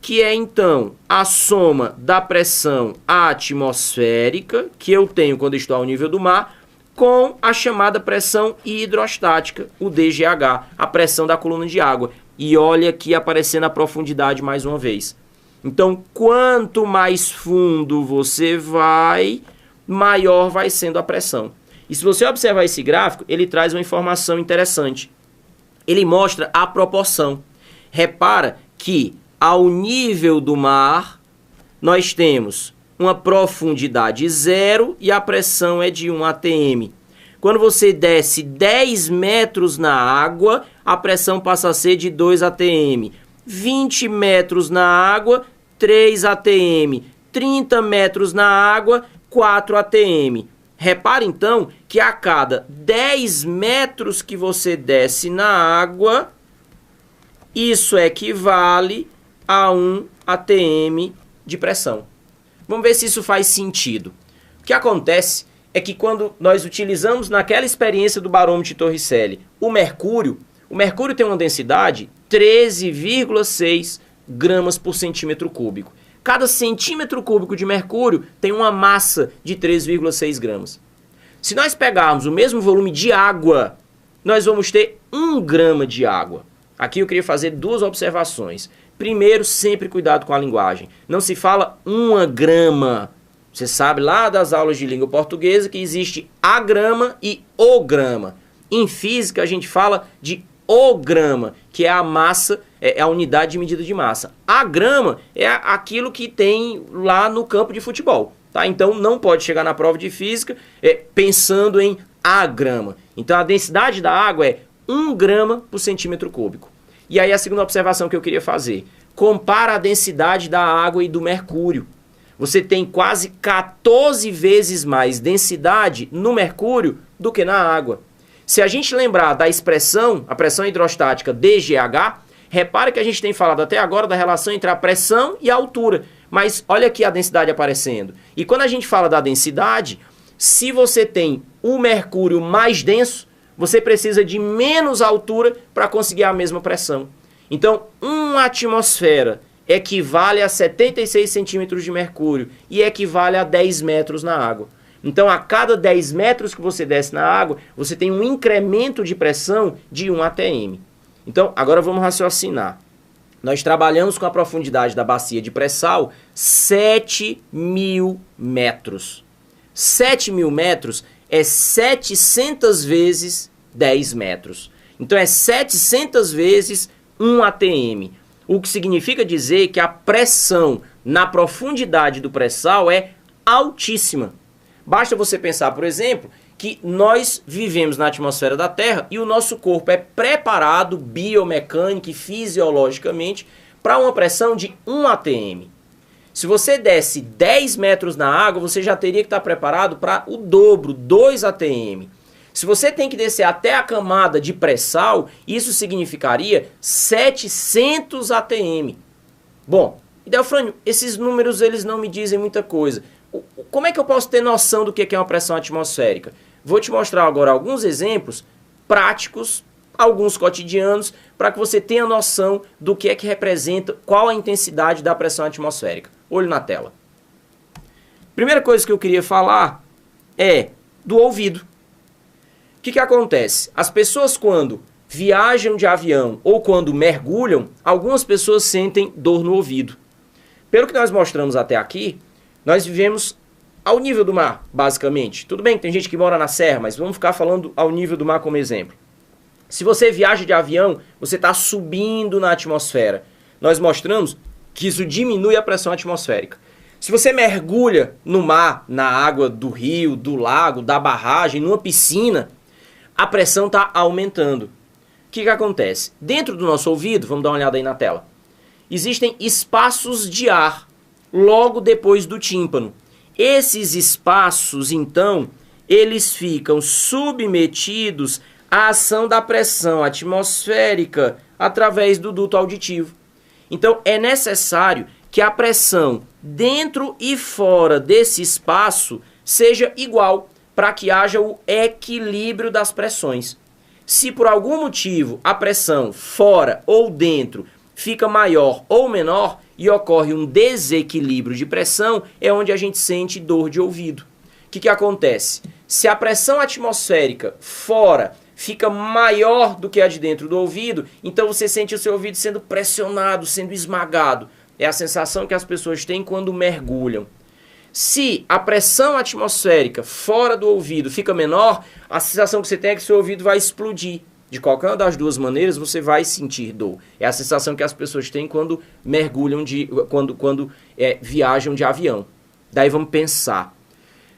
que é então a soma da pressão atmosférica, que eu tenho quando estou ao nível do mar, com a chamada pressão hidrostática, o DGH, a pressão da coluna de água. E olha aqui aparecendo a profundidade mais uma vez. Então, quanto mais fundo você vai, maior vai sendo a pressão. E se você observar esse gráfico, ele traz uma informação interessante. Ele mostra a proporção. Repara que ao nível do mar, nós temos uma profundidade 0 e a pressão é de 1 atm. Quando você desce 10 metros na água, a pressão passa a ser de 2 atm. 20 metros na água, 3 atm. 30 metros na água, 4 atm. Repare então que a cada 10 metros que você desce na água, isso equivale a 1 atm de pressão. Vamos ver se isso faz sentido. O que acontece é que quando nós utilizamos naquela experiência do barômetro de Torricelli o mercúrio tem uma densidade 13,6 gramas por centímetro cúbico. Cada centímetro cúbico de mercúrio tem uma massa de 3,6 gramas. Se nós pegarmos o mesmo volume de água, nós vamos ter 1 grama de água. Aqui eu queria fazer duas observações. Primeiro, sempre cuidado com a linguagem. Não se fala 1 grama. Você sabe lá das aulas de língua portuguesa que existe a grama e o grama. Em física a gente fala de o grama, que é a massa, é a unidade de medida de massa. A grama é aquilo que tem lá no campo de futebol. Tá? Então não pode chegar na prova de física pensando em a grama. Então a densidade da água é 1 grama por centímetro cúbico. E aí a segunda observação que eu queria fazer. Compara a densidade da água e do mercúrio. Você tem quase 14 vezes mais densidade no mercúrio do que na água. Se a gente lembrar da expressão, a pressão hidrostática DGH, repare que a gente tem falado até agora da relação entre a pressão e a altura. Mas olha aqui a densidade aparecendo. E quando a gente fala da densidade, se você tem o mercúrio mais denso, você precisa de menos altura para conseguir a mesma pressão. Então, uma atmosfera equivale a 76 centímetros de mercúrio e equivale a 10 metros na água. Então, a cada 10 metros que você desce na água, você tem um incremento de pressão de 1 atm. Então, agora vamos raciocinar. Nós trabalhamos com a profundidade da bacia de pré-sal 7.000 metros. 7.000 metros é 700 vezes 10 metros. Então, é 700 vezes 1 atm. O que significa dizer que a pressão na profundidade do pré-sal é altíssima. Basta você pensar, por exemplo, que nós vivemos na atmosfera da Terra e o nosso corpo é preparado biomecânica e fisiologicamente para uma pressão de 1 atm. Se você desce 10 metros na água, você já teria que estar preparado para o dobro, 2 atm. Se você tem que descer até a camada de pré-sal, isso significaria 700 atm. Bom, Delfrânio, esses números eles não me dizem muita coisa. Como é que eu posso ter noção do que é uma pressão atmosférica? Vou te mostrar agora alguns exemplos práticos, alguns cotidianos, para que você tenha noção do que é que representa, qual a intensidade da pressão atmosférica. Olho na tela. Primeira coisa que eu queria falar é do ouvido. O que acontece? As pessoas quando viajam de avião ou quando mergulham, algumas pessoas sentem dor no ouvido. Pelo que nós mostramos até aqui, nós vivemos ao nível do mar, basicamente. Tudo bem que tem gente que mora na serra, mas vamos ficar falando ao nível do mar como exemplo. Se você viaja de avião, você está subindo na atmosfera. Nós mostramos que isso diminui a pressão atmosférica. Se você mergulha no mar, na água do rio, do lago, da barragem, numa piscina, a pressão está aumentando. O que acontece? Dentro do nosso ouvido, vamos dar uma olhada aí na tela, existem espaços de ar logo depois do tímpano. Esses espaços, então, eles ficam submetidos à ação da pressão atmosférica através do duto auditivo. Então, é necessário que a pressão dentro e fora desse espaço seja igual para que haja o equilíbrio das pressões. Se por algum motivo a pressão fora ou dentro fica maior ou menor e ocorre um desequilíbrio de pressão, é onde a gente sente dor de ouvido. O que acontece? Se a pressão atmosférica fora fica maior do que a de dentro do ouvido, então você sente o seu ouvido sendo pressionado, sendo esmagado. É a sensação que as pessoas têm quando mergulham. Se a pressão atmosférica fora do ouvido fica menor, a sensação que você tem é que seu ouvido vai explodir. De qualquer uma das duas maneiras, você vai sentir dor. É a sensação que as pessoas têm quando mergulham, quando viajam de avião. Daí vamos pensar.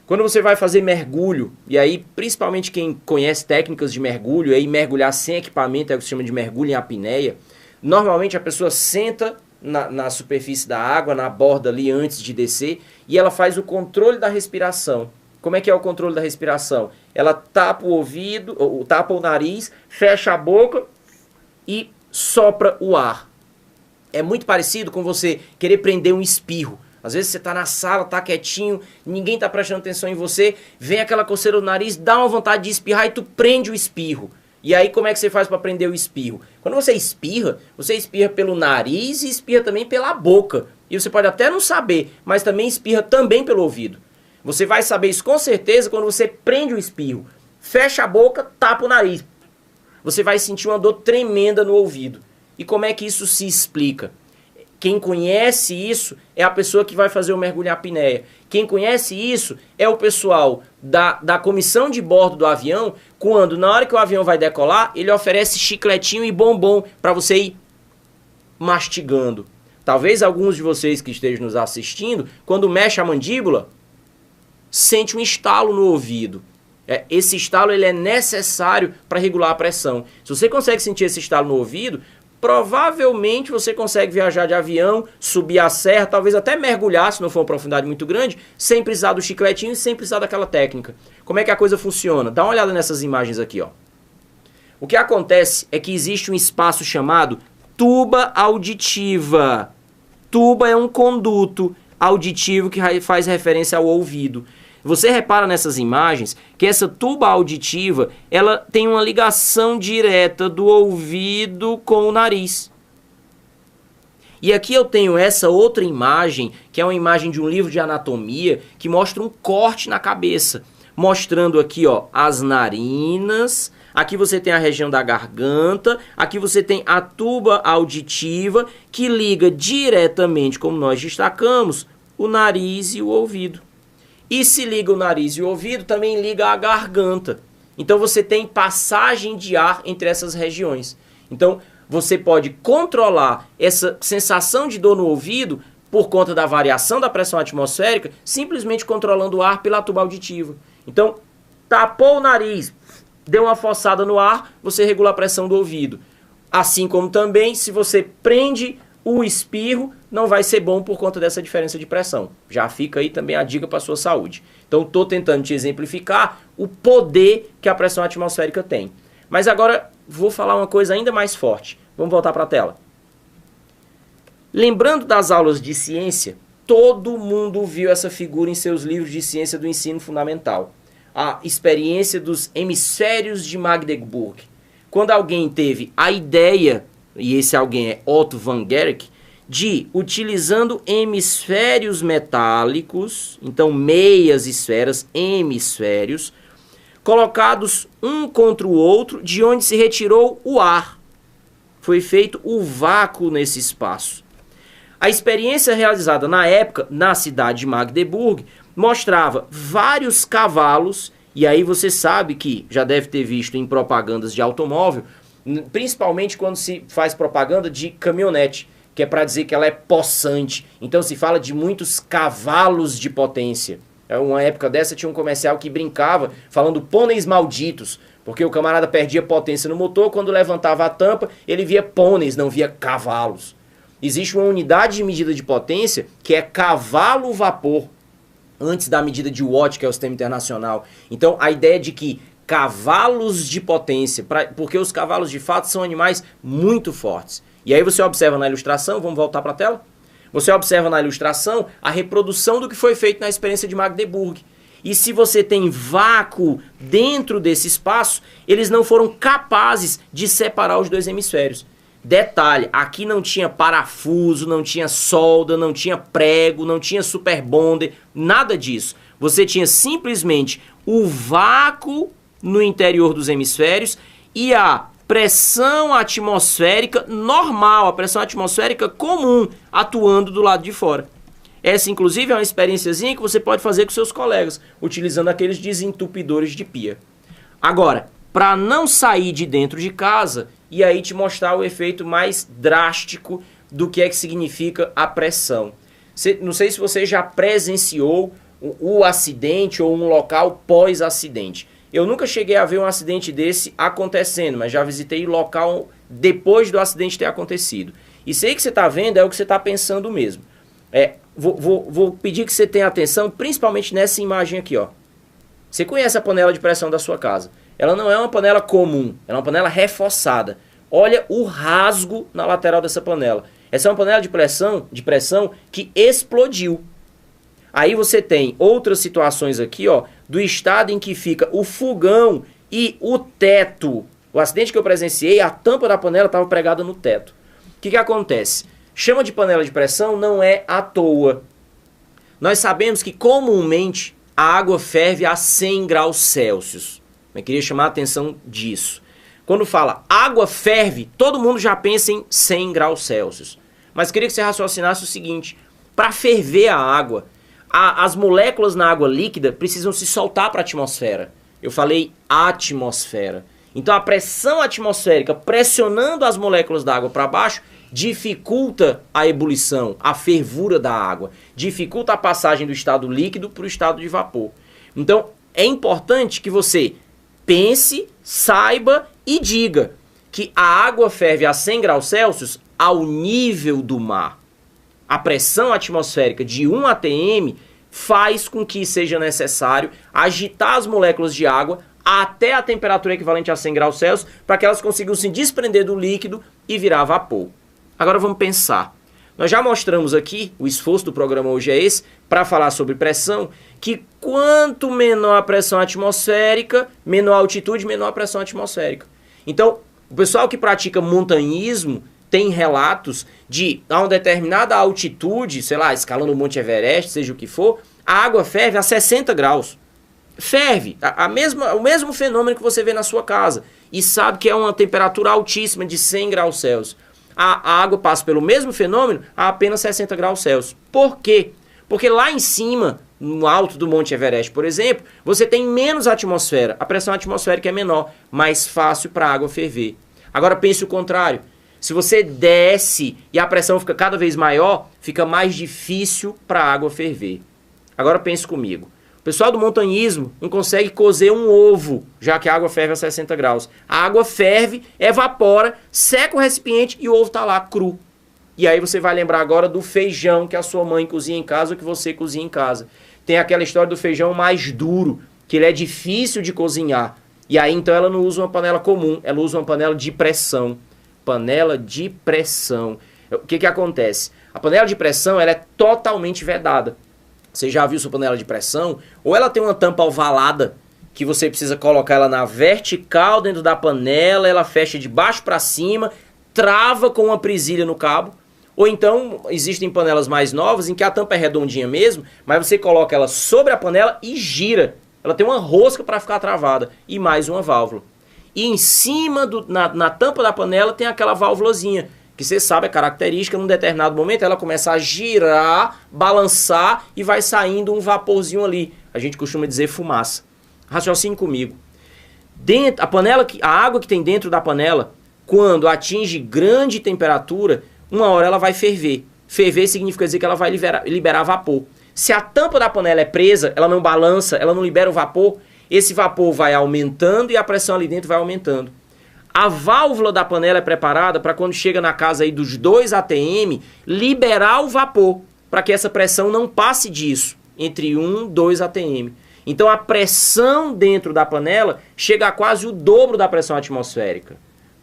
Quando você vai fazer mergulho, e aí principalmente quem conhece técnicas de mergulho, e aí mergulhar sem equipamento é o que se chama de mergulho em apneia, normalmente a pessoa senta na superfície da água, na borda ali antes de descer, e ela faz o controle da respiração. Como é que é o controle da respiração? Ela tapa o ouvido, ou tapa o nariz, fecha a boca e sopra o ar. É muito parecido com você querer prender um espirro. Às vezes você está na sala, está quietinho, ninguém está prestando atenção em você, vem aquela coceira no nariz, dá uma vontade de espirrar e tu prende o espirro. E aí como é que você faz para prender o espirro? Quando você espirra pelo nariz e espirra também pela boca. E você pode até não saber, mas também espirra também pelo ouvido. Você vai saber isso com certeza quando você prende o espirro. Fecha a boca, tapa o nariz. Você vai sentir uma dor tremenda no ouvido. E como é que isso se explica? Quem conhece isso é a pessoa que vai fazer o mergulho em apneia. Quem conhece isso é o pessoal da comissão de bordo do avião, quando na hora que o avião vai decolar, ele oferece chicletinho e bombom para você ir mastigando. Talvez alguns de vocês que estejam nos assistindo, quando mexe a mandíbula, sente um estalo no ouvido. Esse estalo ele é necessário para regular a pressão. Se você consegue sentir esse estalo no ouvido, provavelmente você consegue viajar de avião, subir a serra, talvez até mergulhar, se não for uma profundidade muito grande, sem precisar do chicletinho e sem precisar daquela técnica. Como é que a coisa funciona? Dá uma olhada nessas imagens aqui, ó. O que acontece é que existe um espaço chamado tuba auditiva. Tuba é um conduto. auditivo que faz referência ao ouvido. Você repara nessas imagens que essa tuba auditiva, ela tem uma ligação direta do ouvido com o nariz. E aqui eu tenho essa outra imagem, que é uma imagem de um livro de anatomia, que mostra um corte na cabeça, mostrando aqui, ó, as narinas, aqui você tem a região da garganta, aqui você tem a tuba auditiva, que liga diretamente, como nós destacamos, o nariz e o ouvido. E se liga o nariz e o ouvido, também liga a garganta. Então você tem passagem de ar entre essas regiões. Então você pode controlar essa sensação de dor no ouvido por conta da variação da pressão atmosférica, simplesmente controlando o ar pela tuba auditiva. Então, tapou o nariz, deu uma forçada no ar, você regula a pressão do ouvido. Assim como também, se você prende o espirro, não vai ser bom por conta dessa diferença de pressão. Já fica aí também a dica para a sua saúde. Então, estou tentando te exemplificar o poder que a pressão atmosférica tem. Mas agora, vou falar uma coisa ainda mais forte. Vamos voltar para a tela. Lembrando das aulas de ciência, todo mundo viu essa figura em seus livros de ciência do ensino fundamental. A experiência dos hemisférios de Magdeburg. Quando alguém teve a ideia, e esse alguém é Otto von Guericke, de, utilizando hemisférios metálicos, então meias esferas, hemisférios, colocados um contra o outro, de onde se retirou o ar. Foi feito o vácuo nesse espaço. A experiência realizada na época, na cidade de Magdeburg, mostrava vários cavalos, e aí você sabe que já deve ter visto em propagandas de automóvel, principalmente quando se faz propaganda de caminhonete, que é para dizer que ela é possante. Então se fala de muitos cavalos de potência. Uma época dessa tinha um comercial que brincava falando pôneis malditos, porque o camarada perdia potência no motor, quando levantava a tampa ele via pôneis, não via cavalos. Existe uma unidade de medida de potência que é cavalo-vapor, antes da medida de Watt, que é o sistema internacional. Então a ideia de que cavalos de potência, porque os cavalos de fato são animais muito fortes. E aí você observa na ilustração, vamos voltar para a tela? Você observa na ilustração a reprodução do que foi feito na experiência de Magdeburg. E se você tem vácuo dentro desse espaço, eles não foram capazes de separar os dois hemisférios. Detalhe, aqui não tinha parafuso, não tinha solda, não tinha prego, não tinha super bonder, nada disso. Você tinha simplesmente o vácuo no interior dos hemisférios e a pressão atmosférica normal, a pressão atmosférica comum, atuando do lado de fora. Essa, inclusive, é uma experiênciazinha que você pode fazer com seus colegas, utilizando aqueles desentupidores de pia. Agora, para não sair de dentro de casa, e aí te mostrar o efeito mais drástico do que é que significa a pressão. Não sei se você já presenciou o acidente ou um local pós-acidente. Eu nunca cheguei a ver um acidente desse acontecendo, mas já visitei o local depois do acidente ter acontecido. E sei que você está vendo é o que você está pensando mesmo. Vou pedir que você tenha atenção, principalmente nessa imagem aqui, ó. Você conhece a panela de pressão da sua casa. Ela não é uma panela comum, ela é uma panela reforçada. Olha o rasgo na lateral dessa panela. Essa é uma panela de pressão que explodiu. Aí você tem outras situações aqui, ó, do estado em que fica o fogão e o teto. O acidente que eu presenciei, a tampa da panela estava pregada no teto. O que acontece? Chama de panela de pressão não é à toa. Nós sabemos que comumente a água ferve a 100 graus Celsius. Eu queria chamar a atenção disso. Quando fala água ferve, todo mundo já pensa em 100 graus Celsius. Mas queria que você raciocinasse o seguinte: para ferver a água, as moléculas na água líquida precisam se soltar para a atmosfera. Eu falei atmosfera. Então a pressão atmosférica pressionando as moléculas da água para baixo dificulta a ebulição, a fervura da água. Dificulta a passagem do estado líquido para o estado de vapor. Então é importante que você pense, saiba e diga que a água ferve a 100 graus Celsius ao nível do mar. A pressão atmosférica de 1 atm faz com que seja necessário agitar as moléculas de água até a temperatura equivalente a 100 graus Celsius para que elas consigam se desprender do líquido e virar vapor. Agora vamos pensar. Nós já mostramos aqui, o esforço do programa hoje é esse, para falar sobre pressão, que quanto menor a pressão atmosférica, menor a altitude, menor a pressão atmosférica. Então, o pessoal que pratica montanhismo tem relatos de, a uma determinada altitude, sei lá, escalando o Monte Everest, seja o que for, a água ferve a 60 graus. Ferve, o mesmo fenômeno que você vê na sua casa, e sabe que é uma temperatura altíssima de 100 graus Celsius. A água passa pelo mesmo fenômeno a apenas 60 graus Celsius. Por quê? Porque lá em cima, no alto do Monte Everest, por exemplo, você tem menos atmosfera. A pressão atmosférica é menor, mais fácil para a água ferver. Agora pense o contrário. Se você desce e a pressão fica cada vez maior, fica mais difícil para a água ferver. Agora pense comigo. O pessoal do montanhismo não consegue cozer um ovo, já que a água ferve a 60 graus. A água ferve, evapora, seca o recipiente e o ovo está lá cru. E aí você vai lembrar agora do feijão que a sua mãe cozinha em casa ou que você cozinha em casa. Tem aquela história do feijão mais duro, que ele é difícil de cozinhar. E aí então ela não usa uma panela comum, ela usa uma panela de pressão. Panela de pressão. O que acontece? A panela de pressão ela é totalmente vedada. Você já viu sua panela de pressão? Ou ela tem uma tampa ovalada, que você precisa colocar ela na vertical dentro da panela, ela fecha de baixo para cima, trava com uma presilha no cabo. Ou então, existem panelas mais novas em que a tampa é redondinha mesmo, mas você coloca ela sobre a panela e gira. Ela tem uma rosca para ficar travada e mais uma válvula. E em cima, na tampa da panela, tem aquela válvulazinha, que você sabe, é característica, num determinado momento ela começa a girar, balançar e vai saindo um vaporzinho ali. A gente costuma dizer fumaça. Raciocine comigo. A água que tem dentro da panela, quando atinge grande temperatura, uma hora ela vai ferver. Ferver significa dizer que ela vai liberar vapor. Se a tampa da panela é presa, ela não balança, ela não libera o vapor, esse vapor vai aumentando e a pressão ali dentro vai aumentando. A válvula da panela é preparada para quando chega na casa aí dos 2 atm, liberar o vapor, para que essa pressão não passe disso, entre 1 e 2 atm. Então a pressão dentro da panela chega a quase o dobro da pressão atmosférica.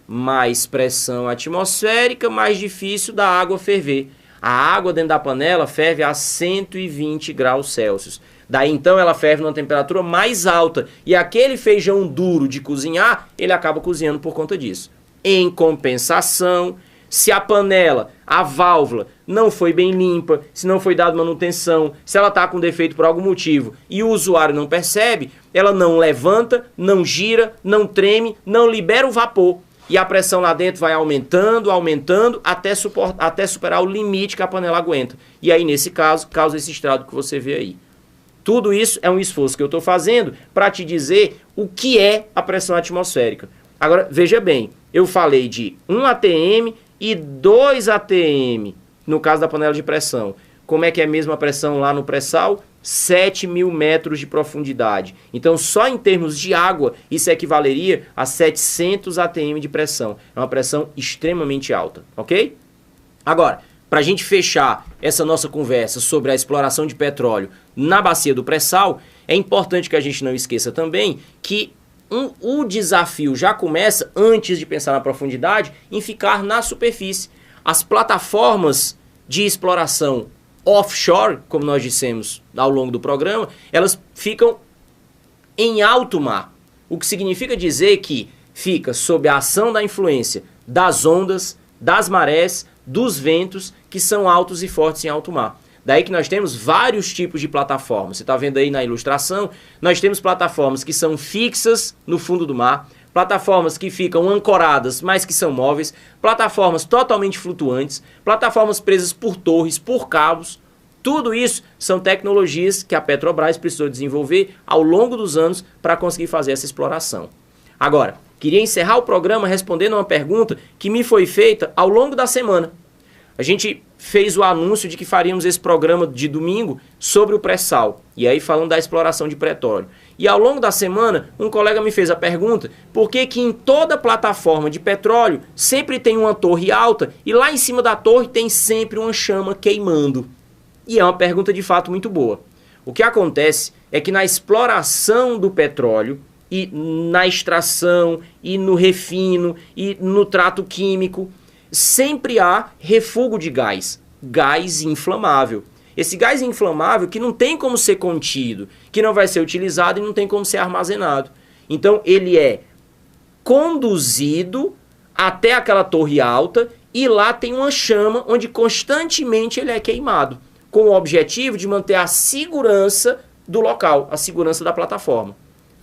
Mais pressão atmosférica, mais difícil da água ferver. A água dentro da panela ferve a 120 graus Celsius. Daí então ela ferve numa temperatura mais alta e aquele feijão duro de cozinhar, ele acaba cozinhando por conta disso. Em compensação, se a panela, a válvula, não foi bem limpa, se não foi dada manutenção, se ela está com defeito por algum motivo e o usuário não percebe, ela não levanta, não gira, não treme, não libera o vapor. E a pressão lá dentro vai aumentando, aumentando, até superar o limite que a panela aguenta. E aí, nesse caso, causa esse estrago que você vê aí. Tudo isso é um esforço que eu estou fazendo para te dizer o que é a pressão atmosférica. Agora, veja bem, eu falei de 1 atm e 2 atm, no caso da panela de pressão. Como é que é mesmo a pressão lá no pré-sal? 7.000 metros de profundidade. Então, só em termos de água, isso equivaleria a 700 atm de pressão. É uma pressão extremamente alta, ok? Agora, para a gente fechar essa nossa conversa sobre a exploração de petróleo na bacia do pré-sal, é importante que a gente não esqueça também que o desafio já começa, antes de pensar na profundidade, em ficar na superfície. As plataformas de exploração offshore, como nós dissemos ao longo do programa, elas ficam em alto mar. O que significa dizer que fica sob a ação da influência das ondas, das marés, dos ventos, que são altos e fortes em alto mar. Daí que nós temos vários tipos de plataformas. Você está vendo aí na ilustração, nós temos plataformas que são fixas no fundo do mar, plataformas que ficam ancoradas, mas que são móveis, plataformas totalmente flutuantes, plataformas presas por torres, por cabos. Tudo isso são tecnologias que a Petrobras precisou desenvolver ao longo dos anos para conseguir fazer essa exploração. Agora, queria encerrar o programa respondendo uma pergunta que me foi feita ao longo da semana. A gente fez o anúncio de que faríamos esse programa de domingo sobre o pré-sal, e aí falando da exploração de petróleo. E ao longo da semana, um colega me fez a pergunta, por que que em toda plataforma de petróleo sempre tem uma torre alta e lá em cima da torre tem sempre uma chama queimando? E é uma pergunta de fato muito boa. O que acontece é que na exploração do petróleo, e na extração, e no refino, e no trato químico, sempre há refúgio de gás. gás inflamável. Esse gás inflamável que não tem como ser contido, que não vai ser utilizado e não tem como ser armazenado. Então ele é conduzido até aquela torre alta e lá tem uma chama onde constantemente ele é queimado, com o objetivo de manter a segurança do local, a segurança da plataforma.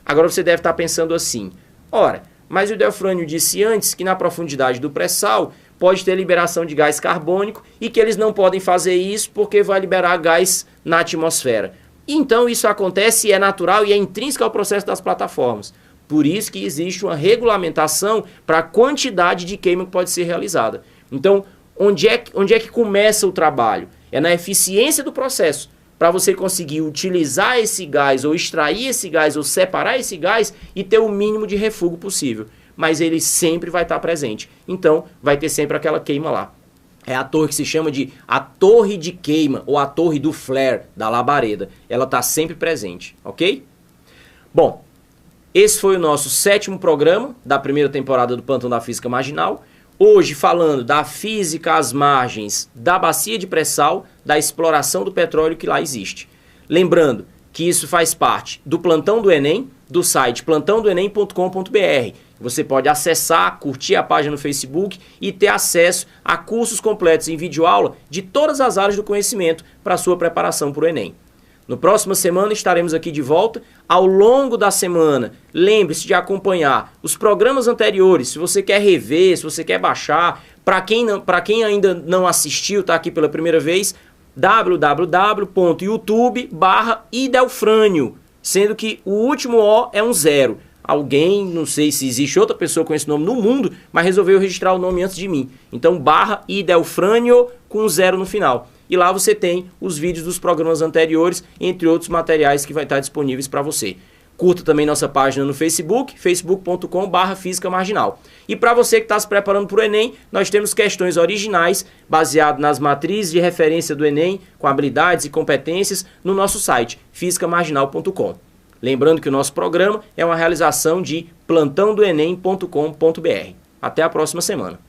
Agora você deve estar pensando assim, ora, mas o Delfrânio disse antes que na profundidade do pré-sal pode ter liberação de gás carbônico e que eles não podem fazer isso porque vai liberar gás na atmosfera. Então isso acontece e é natural e é intrínseco ao processo das plataformas. Por isso que existe uma regulamentação para a quantidade de queima que pode ser realizada. Então, onde é que começa o trabalho? É na eficiência do processo. Para você conseguir utilizar esse gás, ou extrair esse gás, ou separar esse gás e ter o mínimo de refúgio possível. Mas ele sempre vai estar presente. Então, vai ter sempre aquela queima lá. É a torre que se chama de a torre de queima, ou a torre do flare, da labareda. Ela está sempre presente, ok? Bom, esse foi o nosso 7º programa da primeira temporada do Plantão da Física Marginal. Hoje falando da física às margens da bacia de pré-sal, da exploração do petróleo que lá existe. Lembrando que isso faz parte do Plantão do Enem, do site plantãodoenem.com.br. Você pode acessar, curtir a página no Facebook e ter acesso a cursos completos em videoaula de todas as áreas do conhecimento para a sua preparação para o Enem. No próxima semana estaremos aqui de volta. Ao longo da semana, lembre-se de acompanhar os programas anteriores. Se você quer rever, se você quer baixar, para quem ainda não assistiu, está aqui pela primeira vez, www.youtube.com/idelfrânio, sendo que o último O é um 0. Alguém, não sei se existe outra pessoa com esse nome no mundo, mas resolveu registrar o nome antes de mim. Então, /idelfrânio com 0 no final. E lá você tem os vídeos dos programas anteriores, entre outros materiais que vai estar disponíveis para você. Curta também nossa página no Facebook, facebook.com/Física Marginal. E para você que está se preparando para o Enem, nós temos questões originais, baseadas nas matrizes de referência do Enem, com habilidades e competências, no nosso site, fisicamarginal.com. Lembrando que o nosso programa é uma realização de plantãodoenem.com.br. Até a próxima semana.